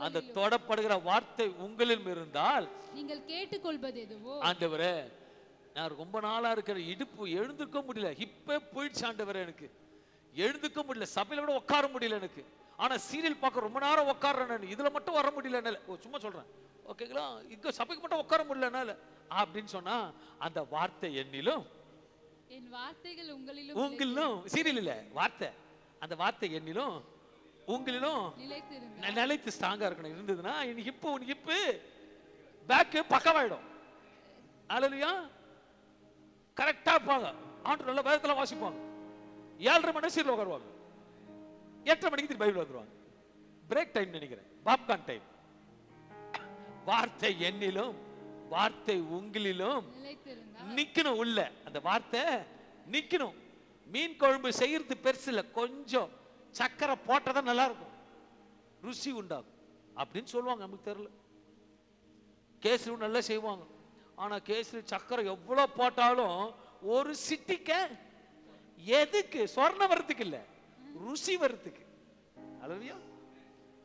அந்த தொடப்படுகிற வார்த்தை உங்களிலும் இருந்தால் நீங்கள் கேட்டுக்கொள்வது எதுவோ. ஆண்டவரே, நான் ரொம்ப நாளா இருக்கிற இடுப்பு எழுந்துக்க முடியல, இப்ப போயிடுச்சு ஆண்டவரே, எனக்கு எழுந்துக்க முடியல, சபையில கூட உட்கார முடியல எனக்கு. ஆனா சீரியல் பார்க்க ரொம்ப நேரம் உட்கார்றேன், இதுல மட்டும் வர முடியல. சும்மா சொல்றேன், ஓகேங்களா? இங்க சபைக்கு மட்டும் உட்கார முடியல அப்படின்னு சொன்னா அந்த வார்த்தை எண்ணிலும் என் வார்த்தைகள் உங்களிலும் சீரியல் இல்ல வார்த்தை, அந்த வார்த்தை எண்ணிலும் உங்களிலும் நிலைத்து ஸ்ட்ராங்கா இருக்கணும். இருந்ததுன்னா இப்போ பேக் பக்கவாயிடும். அல்லேலூயா. கரெக்டா இருப்பாங்க. ஆண்டு நல்ல வேதத்துல வாசிப்பாங்க. 7:30 மணி சீர்ல உட்காருவாங்க. 8:30 மணிக்கு திரும்பி பைபிள் வந்துருவாங்க. பிரேக் டைம் நினைக்கிறேன், பாப்கார்ன் டைம். வார்த்தை என்னிலும் வார்த்தை உங்களிலும் நிக்கணும். உள்ள அந்த வார்த்தை நிக்கணும். மீன் குழம்பு செய்யறது பெருசு இல்ல, கொஞ்சம் சக்கரை போட்டதான் நல்லா இருக்கும், ருசி உண்டாகும் அப்படின்னு சொல்லுவாங்க. நமக்கு தெரியல. கேசரி நல்லா செய்வாங்க. ஆனா கேசரி சக்கரை எவ்வளவு போட்டாலும் ஒரு சிட்டிக்க எதுக்கு? சொர்ணம் வரத்துக்கு இல்ல, ருசி வரத்துக்கு. அல்லேலூயா.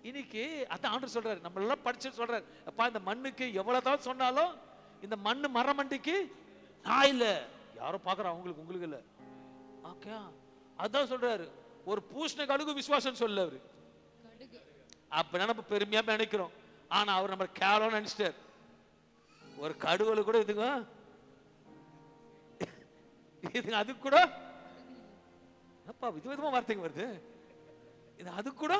இன்னைக்கு அதான் ஆண்டவர் சொல்றாரு, நம்ம எல்லாம் படிச்சு சொல்றாரு, அப்பா இந்த மண்ணுக்கு எவ்வளவுதான் சொன்னாலும் இந்த மண்ணு மரமண்டிக்கு நான் இல்ல. யாரும் பாக்குறா அவங்களுக்கு, உங்களுக்கு இல்ல. ஓகே, அதான் சொல்றாரு. ஒரு பூசண கடுகு விசுவாசம் சொல்ல அவரு. அப்ப நம்ம பெருமையா நினைக்கிறோம். ஆனா அவர் நம்ம கேவலம் நினைச்சிட்டார். ஒரு கடுகுல கூட இதுங்க இது அது கூட அப்பா விதவிதமா வார்த்தைங்க வருது. இது அது கூட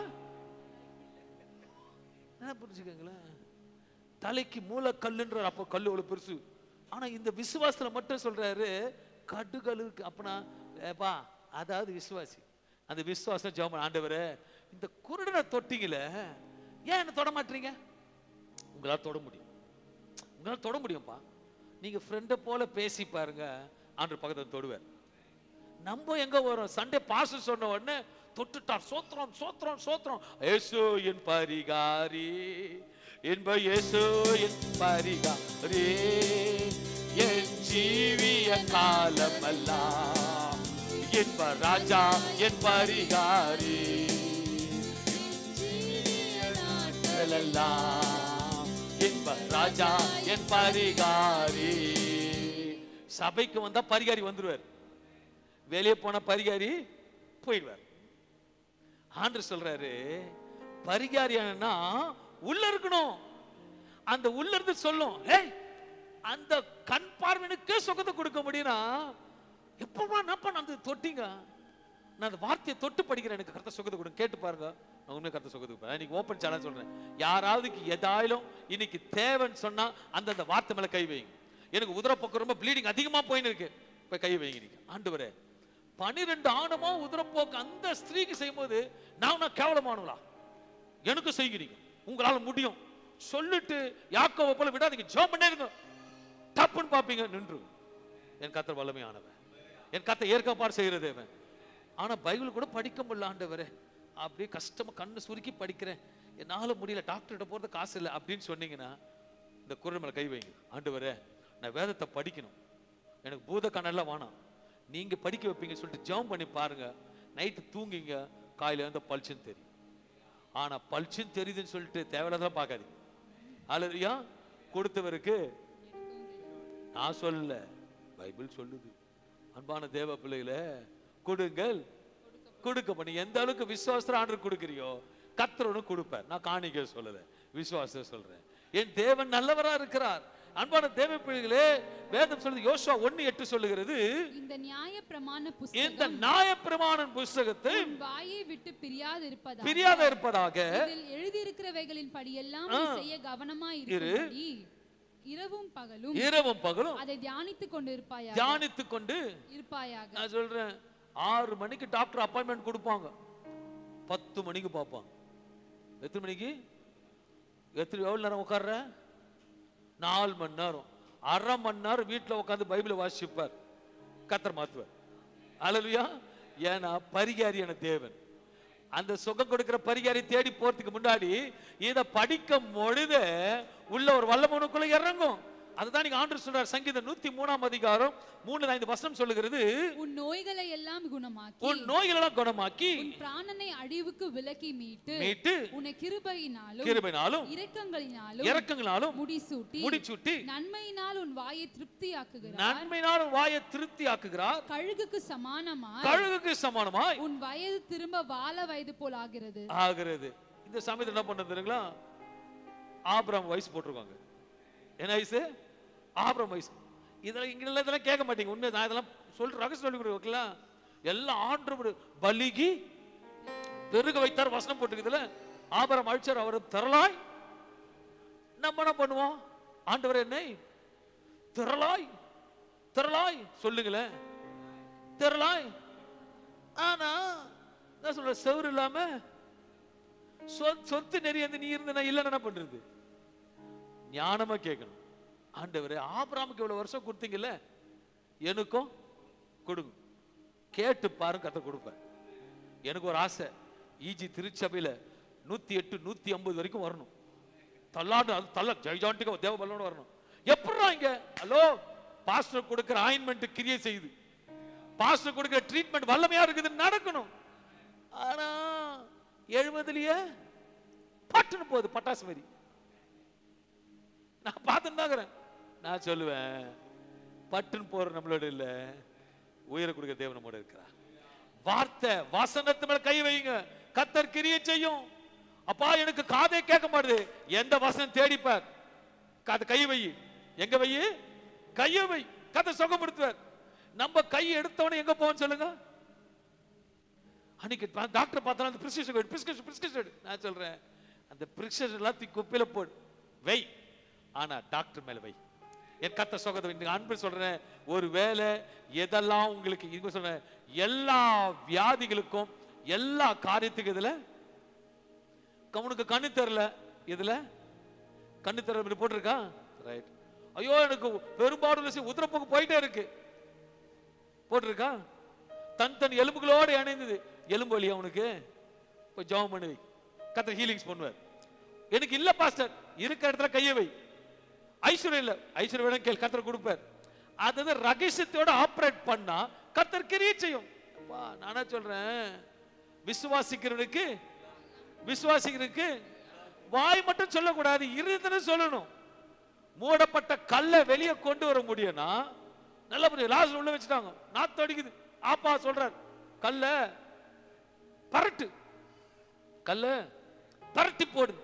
புரிஞ்சுக்கங்களேன். தலைக்கு மூல கல்லுன்ற அப்போ கல்லு அவ்வளவு பெருசு. ஆனா இந்த விசுவாசத்துல மட்டும் சொல்றாரு கடுகளுக்கு. அப்பனா ஏப்பா அதாவது விசுவாசி. அந்த விசுவாசம் ஜெபம், ஆண்டவரே இந்த குருடனை தொட்டிங்கள ஏன் என்ன தொட மாட்டீங்க? உங்களால் தொட முடியும், உங்களால் தொட முடியும்பா. நீங்க ஃப்ரெண்டை போல பேசி பாருங்க, ஆண்டவர் பக்கத்துல தொடுவார். நம்ம எங்க வரும்? சண்டே பாஸ்டர் சொன்ன உடனே தொட்டுட்டார். சோத்திரம் சோத்திரம் சோத்திரம். இயேசு என் பரிகாரி, என்ப இயேசு என் பரிகாரி, என் ஜீவிய காலமெல்லாம் என்ப ராஜா என் பரிகாரி, என்ப ராஜா என் பரிகாரி. சபைக்கு வந்தா பரிகாரி வந்துருவார், வெளியே போன பரிகாரி போயிடுவார். ஆண்டவர் சொல்றாரு பரிகாரியானா உள்ள இருக்கணும். அந்த உள்ள இருந்து சொல்லும், அந்த கண் பார்வைனுக்கே சுகத்தை கொடுக்க முடியும்னா எப்பமா நான் அந்த தொட்டிங்க, நான் அந்த வார்த்தையை தொட்டு படிக்கிறேன், எனக்கு கர்த்தர் சுகத்தை கொடுங்க. கேட்டு பாருங்க, நான் உண்மையை கர்த்தர் சுகத்தை கொடுப்பேன். இன்னைக்கு ஓப்பன் சேனல் சொல்றேன், யாராவதுக்கு எதாயிலும் இன்னைக்கு தேவைன்னு சொன்னா அந்த வார்த்தை மேல கை வைங்க. எனக்கு உதரப்போக்கு ரொம்ப ப்ளீடிங் அதிகமா போயின்னு இருக்கு, இப்ப கை வைங்க. நீங்க ஆண்டவரே 12 ஆணமா உதரப்போக்கு அந்த ஸ்திரீக்கு செய்யும் போது நான் கேவலமானவளா? எனக்கு செய்கிறீங்க, உங்களால முடியும் சொல்லிட்டு யாக்கோபை போல விடாதீங்க, ஜெபம் பண்ணே இருங்க. தப்புன்னு பாப்பீங்க, நின்று. என் கர்த்தர் வல்லமையானவன், என் கர்த்தர் ஏற்கப்பாடு செய்யறது. ஆனா பைபிள் கூட படிக்க முடியல ஆண்டவரே, அப்படியே கஷ்டமா கண்ணு சுருக்கி படிக்கிறேன், என்னால முடியல, டாக்டர்கிட்ட போறது காசு இல்லை அப்படின்னு சொன்னீங்கன்னா இந்த குரல் மேல கை வைங்க. ஆண்டவரே நான் வேதத்தை படிக்கணும், எனக்கு பூத கண்ணெல்லாம் வேணாம், நீங்க படிக்க வைப்பீங்க சொல்லிட்டு ஜெபம் பண்ணி பாருங்க. நைட்டு தூங்கிங்க, காலையில இருந்து பளிச்சுன்னு தெரியும். ஆனா பளிச்சுன்னு தெரியுதுன்னு சொல்லிட்டு தேவையில்லாதான் பார்க்காதீங்க. அல்லேலூயா. கொடுத்தவருக்கு நான் சொல்லல, பைபிள் சொல்லுது. அன்பான தேவ பிள்ளைகளே, கொடுங்கள் கொடுக்கப்படும். எந்த அளவுக்கு விசுவாசத்துல ஆண்டவர் கொடுக்கிறியோ கர்த்தர் கொடுப்பார். நான் காணிக்க சொல்லல, விசுவாசத்தை சொல்றேன். என் தேவன் நல்லவரா இருக்கிறார். அன்பான தேவ பிள்ளைகளே, வேதம் சொல்லுது, யோசுவா 1:8 சொல்லுகிறது, இந்த நியாயப்பிரமாண புத்தகத்தை வாயை விட்டு பிரியாத இருப்பதாக இதில் எழுதியிருக்கிறவைகளின் படியெல்லாம் செய்ய கவனமாய் இருக்கும்படி இரவும் பகலும் அதை தியானித்துக் கொண்டு இருப்பாயாக. நான் சொல்றேன், 6 மணிக்கு டாக்டர் அப்பாயின்மெண்ட் கொடுப்பாங்க, 10 மணிக்கு பார்ப்பாங்க. எத்தனை மணிக்கு? எவ்வளவு நேரம் உட்கார்ற? 4 மணி நேரம். 1/2 மணி நேரம் வீட்டுல உட்காந்து பைபிளை வாசிப்பார், கர்த்தர் மாத்துவார். அல்லேலூயா. ஏன்னா பரிகாரியான தேவன். அந்த சுகம் கொடுக்கிற பரிகாரி தேடி போறதுக்கு முன்னாடி இதை படிக்கும் பொழுது உள்ள ஒரு வல்லமனுக்குள்ள இறங்கும். அதுதான் நீங்க ஆண்டவர் சொல்றார். சங்கீதம் 103 அதிகாரம் 3-5 வசனம் சொல்லுகிறது, உன் நோய்களை எல்லாம் குணமாக்கி உன் பிராணனை அழிவுக்கு விலக்கி மீட்டு உன்னை கிருபையினாலும் இரக்கங்களினாலும் முடிசூட்டி நன்மையினால் உன் வாயை திருப்தியாக்குகிறார். கழுகுக்கு சமானமாய் உன் வயது திரும்ப வாழ வயது போல் ஆகிறது. இந்த சமயத்துல என்ன பண்ண தெரியுங்களா? ஆபிரகாம் வயசு போட்டிருக்காங்க. என்ன வயசு? ஆபிரகாம் வயசு. இதெல்லாம் கேட்க மாட்டீங்க. உண்மை நான் இதெல்லாம் ரகசியம் சொல்லி கொடுக்கலாம். எல்லாம் ஆண்டவர் பலிகி பெருக வைத்தார் வசனம் போட்டுக்குதுல. ஆபிரகாம் அழிச்சார், அவர் திரளாய். நம்ம என்ன பண்ணுவோம்? ஆண்டவர் என்னை திரளாய் திரளாய் சொல்லுங்களேன், திரளாய். ஆனா நான் சொல்ற செவரு இல்லாம சொத்து நிறைய நீ இருந்த இல்ல என்ன பண்றது? ஞானமா கேட்கணும். ஆண்டவரே, ஆபிரகாமுக்கு இவ்வளவு வருஷம் கொடுத்தீங்கல்ல, எனக்கும் கொடுங்க. கேட்டு பாருங்க, கத்த கொடுப்பேன். எனக்கு ஒரு ஆசை, ஈஜி திருச்சபையில 108 150 வரைக்கும் வரணும். தள்ளாடு தள்ள ஜெய்ஜாண்டிக்க தேவ பலனோட வரணும். எப்படா இங்க ஹலோ பாஸ்டர் கொடுக்கிற ஆயின்மெண்ட் கிரியை செய்யுது, பாஸ்டர் கொடுக்கிற ட்ரீட்மெண்ட் வல்லமையா இருக்குது, நடக்கணும். ஆனா 70லயே பட்டுன்னு போகுது, பட்டாசு மாதிரி. நான் பார்த்துன்னு நான் சொல்லுவேன், பட்டுன்னு போற நம்மளோட இல்ல, உயிரை கொடுக்கிற தேவன் நம்மோட இருக்கிறார். வார்த்தை வசனத்து மேல கை வைங்க, கர்த்தர் கிரியை செய்யும். அப்பா எனக்கு காதை கேட்க மாட்டுது, எந்த வசனம் தேடிப்பார், காதை கை வை. எங்க வை? கையை வை, கர்த்தர் சுகப்படுத்துவார். நம்ம கை எடுத்தவனே எங்க போவோம் சொல்லுங்க? அன்னைக்கு டாக்டர் பார்த்தா அந்த பிரிஸ்கிரிப்ஷன் நான் சொல்றேன், அந்த பிரிஸ்கிரிப்ஷன் எல்லாத்தையும் குப்பையில போடு வை, ஆனா டாக்டர் மேல வை. என் கத்த சுகத்தை அன்பு சொல்றேன். ஒரு வேலை எதெல்லாம் உங்களுக்கு இங்க சொல்றேன், எல்லா வியாதிகளுக்கும் எல்லா காரியத்துக்கும் இதுல உனக்கு கண்ணு தெரியல, இதுல கண்ணு தெரியல போட்டிருக்கா, ரைட். ஐயோ எனக்கு பெரும்பாலும் உதிரப்போக்கு போயிட்டே இருக்கு, போட்டிருக்கா. தன் எலும்புகளோட இணைந்தது, எலும்பு வலியா உனக்கு, இப்போ ஜெபம் பண்ணுவி, கர்த்தர் ஹீலிங்ஸ் பண்ணுவார். எனக்கு இல்ல பாஸ்டர், இருக்கிற இடத்துல கையை வை. ஐஸ்வர்யம் இல்ல, ஐஸ்வர்யம் வேணும் கேள், கர்த்தர் கொடுப்பார். அது ரகசியத்தோட ஆபரேட் பண்ணா கர்த்தர் கிரியை செய்யும். நானா சொல்றேன், விசுவாசிக்கிறவனுக்கு வாய் மட்டும் சொல்லக்கூடாது, இருதயத்தை சொல்லணும். மூடப்பட்ட கல்லை வெளியே கொண்டு வர முடியும்னா நல்ல முடியும். லாஸ்ட் உள்ள வச்சுட்டாங்க, நாத்து அடிக்குது. ஆப்பா சொல்றார், கல்ல பரட்டு, கல்ல பரட்டி போடு.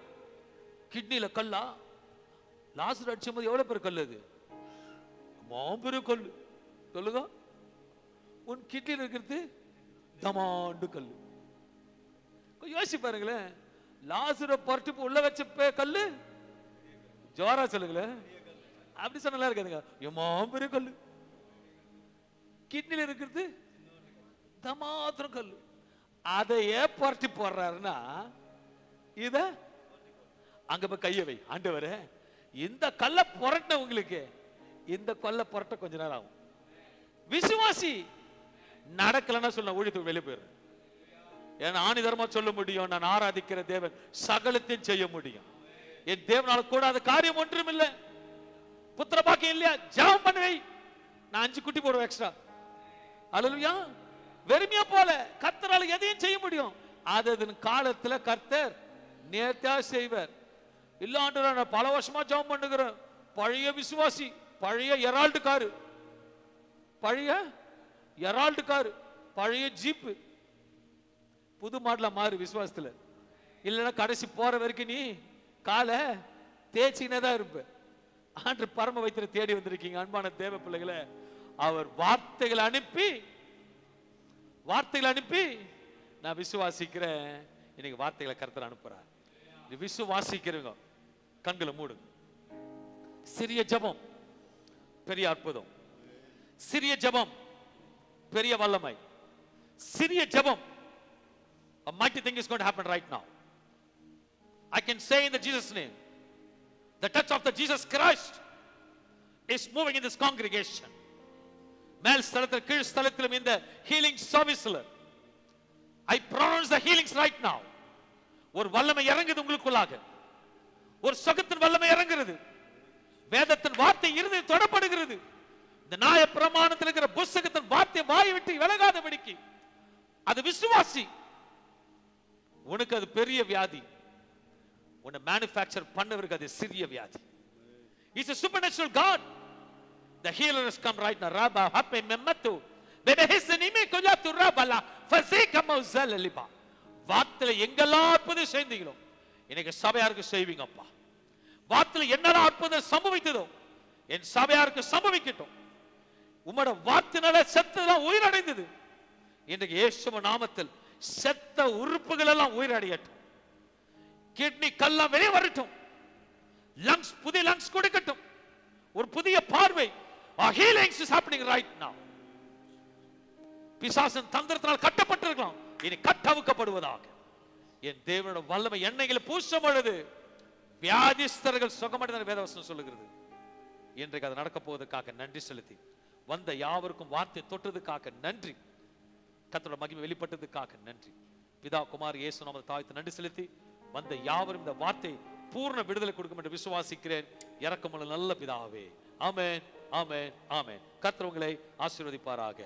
கிட்னில கல்லா, லாஸ்ட் அடிச்சும் போது எவ்வளவு பேர் கல், அது மாபெரும் கல். சொல்லுங்க, உன் கிட்னில இருக்கிறது தமாண்டு கல். யோசி பாருங்களேன், லாசுர பரட்டி உள்ள வச்ச கல்லு ஜோரா சொல்லுங்களேன், அப்படி சொன்னா இருக்காதுங்க. மாபெரும் கல்லு, கிட்னில இருக்கிறது தமாத்திரம் கல்லு. அதையே புரட்டி போடுறாருன்னா இத அங்க போய் கைய வை. ஆண்டவரே, இந்த கல்ல புரட்டின உங்களுக்கு இந்த கல்ல புரட்ட கொஞ்ச நேரம் ஆகும். விசுவாசி நடக்கலன்னா சொல்ல ஊழியத்துக்கு வெளியே போயிரு. ஏன்னா ஆணிதரமா சொல்ல முடியும், நான் ஆராதிக்கிற தேவன் சகலத்தையும் செய்ய முடியும். என் தேவனால கூடாத காரியம் ஒன்றும் இல்லை. புத்திர பாக்கியம் இல்லையா, ஜெபம் பண்ணுவை, நான் 5 குட்டி போடுவேன் எக்ஸ்ட்ரா. அல்லேலூயா. வெறுமையா போல கர்த்தரால எதையும் செய்ய முடியும். அதன் காலத்துல கர்த்தர் நேர்த்தியா செய்வார். இல்லாண்டு நான் பல வருஷமா ஜெபம் பண்ணுகிறேன். பழைய விசுவாசி, பழைய எரால்டு காரு, பழைய ஜீப்பு புது மாடல மாறு விசுவாசத்துல. இல்லைன்னா கடைசி போற வரைக்கும் நீ காலை தேய்ச்சினே தான் இருப்ப. ஆண்டு பரம வைத்தியரை தேடி வந்திருக்கீங்க அன்பான தேவ பிள்ளைகளை. அவர் வார்த்தைகளை அனுப்பி நான் விசுவாசிக்கிறேன். இன்னைக்கு வார்த்தைகளை கர்த்தர் அனுப்புறார். நீ விசுவாசிக்கிறவங்க கண்களை மூடுங்க. சிறிய ஜெபம் பெரிய அற்புதம், சிறிய ஜெபம் பெரிய வல்லமை, சிறிய ஜெபம். A mighty thing is going to happen right now. I can say in the Jesus name, the touch of the Jesus Christ is moving in this congregation. மேல் ஸ்தலத்தில் கீழ் ஸ்தலத்திலும் இந்த ஹீலிங் சர்வீஸ்ல I pronounce the healings right now. ஒரு வல்லமை இறங்குது உங்களுக்குள்ளாக, ஒரு சுகத்தின் வல்லமை இறங்குகிறது. வேதத்தின் வார்த்தை இருந்து தொடப்படுகிறது. இந்த நியாய பிரமாணத்தில் இருக்கிற புத்தகத்தின் வார்த்தை வாயை விட்டு விலகாதபடிக்கு அது விசுவாசி. உனக்கு அது பெரிய வியாதி, உன்னை மேனுஃபேக்சர் பண்ணவருக்கு அது சிறிய வியாதி. He's a supernatural God. The healer has come right now. Rabba happe mematu bebe hisnime kojatu rabala fasika mauzal liba. வார்த்தையில எங்கெல்லாம் அற்புதம் செய்தீங்களோ இன்னைக்கு சபையாருக்கு செய்வீங்கப்பா. வார்த்தையில என்னெல்லாம் அற்புதம் சம்பவித்ததோ என் சபையாருக்கு சம்பவிக்கட்டும். உம்மோட வார்த்தையினால செத்ததெல்லாம் உயிரடைந்தது. இன்றைக்கு இயேசுவின் நாமத்தில் செத்த உறுப்புகள் எல்லாம் உயிரடையட்டும். கிட்னி கல்லாம் வெளியே வரட்டும். லங்ஸ் புதிய லங்ஸ் கொடுக்கட்டும். ஒரு புதிய பார்வை. healings is happening right now. பிசாசின் தந்திரத்தினால் கட்டப்பட்டிருக்கலாம், இனி கட்டவிக்கப்படுவதாக. என் தேவனோட வல்லமை எண்ணெய்களை பூசும் பொழுது வியாதிஸ்தர்கள் சுகமடைந்த வேதவசனம் சொல்லுகிறது. இன்றைக்கு அது நடக்க போவதற்காக நன்றி செலுத்தி, வந்த யாவருக்கும் வார்த்தை தொட்டதுக்காக நன்றி, கர்த்தரோட மகிமை வெளிப்பட்டதுக்காக நன்றி. பிதா குமார் இயேசு நாமத்தில் தாழ்த்தி நன்றி செலுத்தி, வந்த யாவரும் இந்த வார்த்தை பூர்ண விடுதலை கொடுக்கும் என்று விசுவாசிக்கிறேன். இரக்கமுள்ள நல்ல பிதாவே, ஆமென், ஆமென், ஆமென். கர்த்தர் உங்களை ஆசீர்வதிப்பாராக.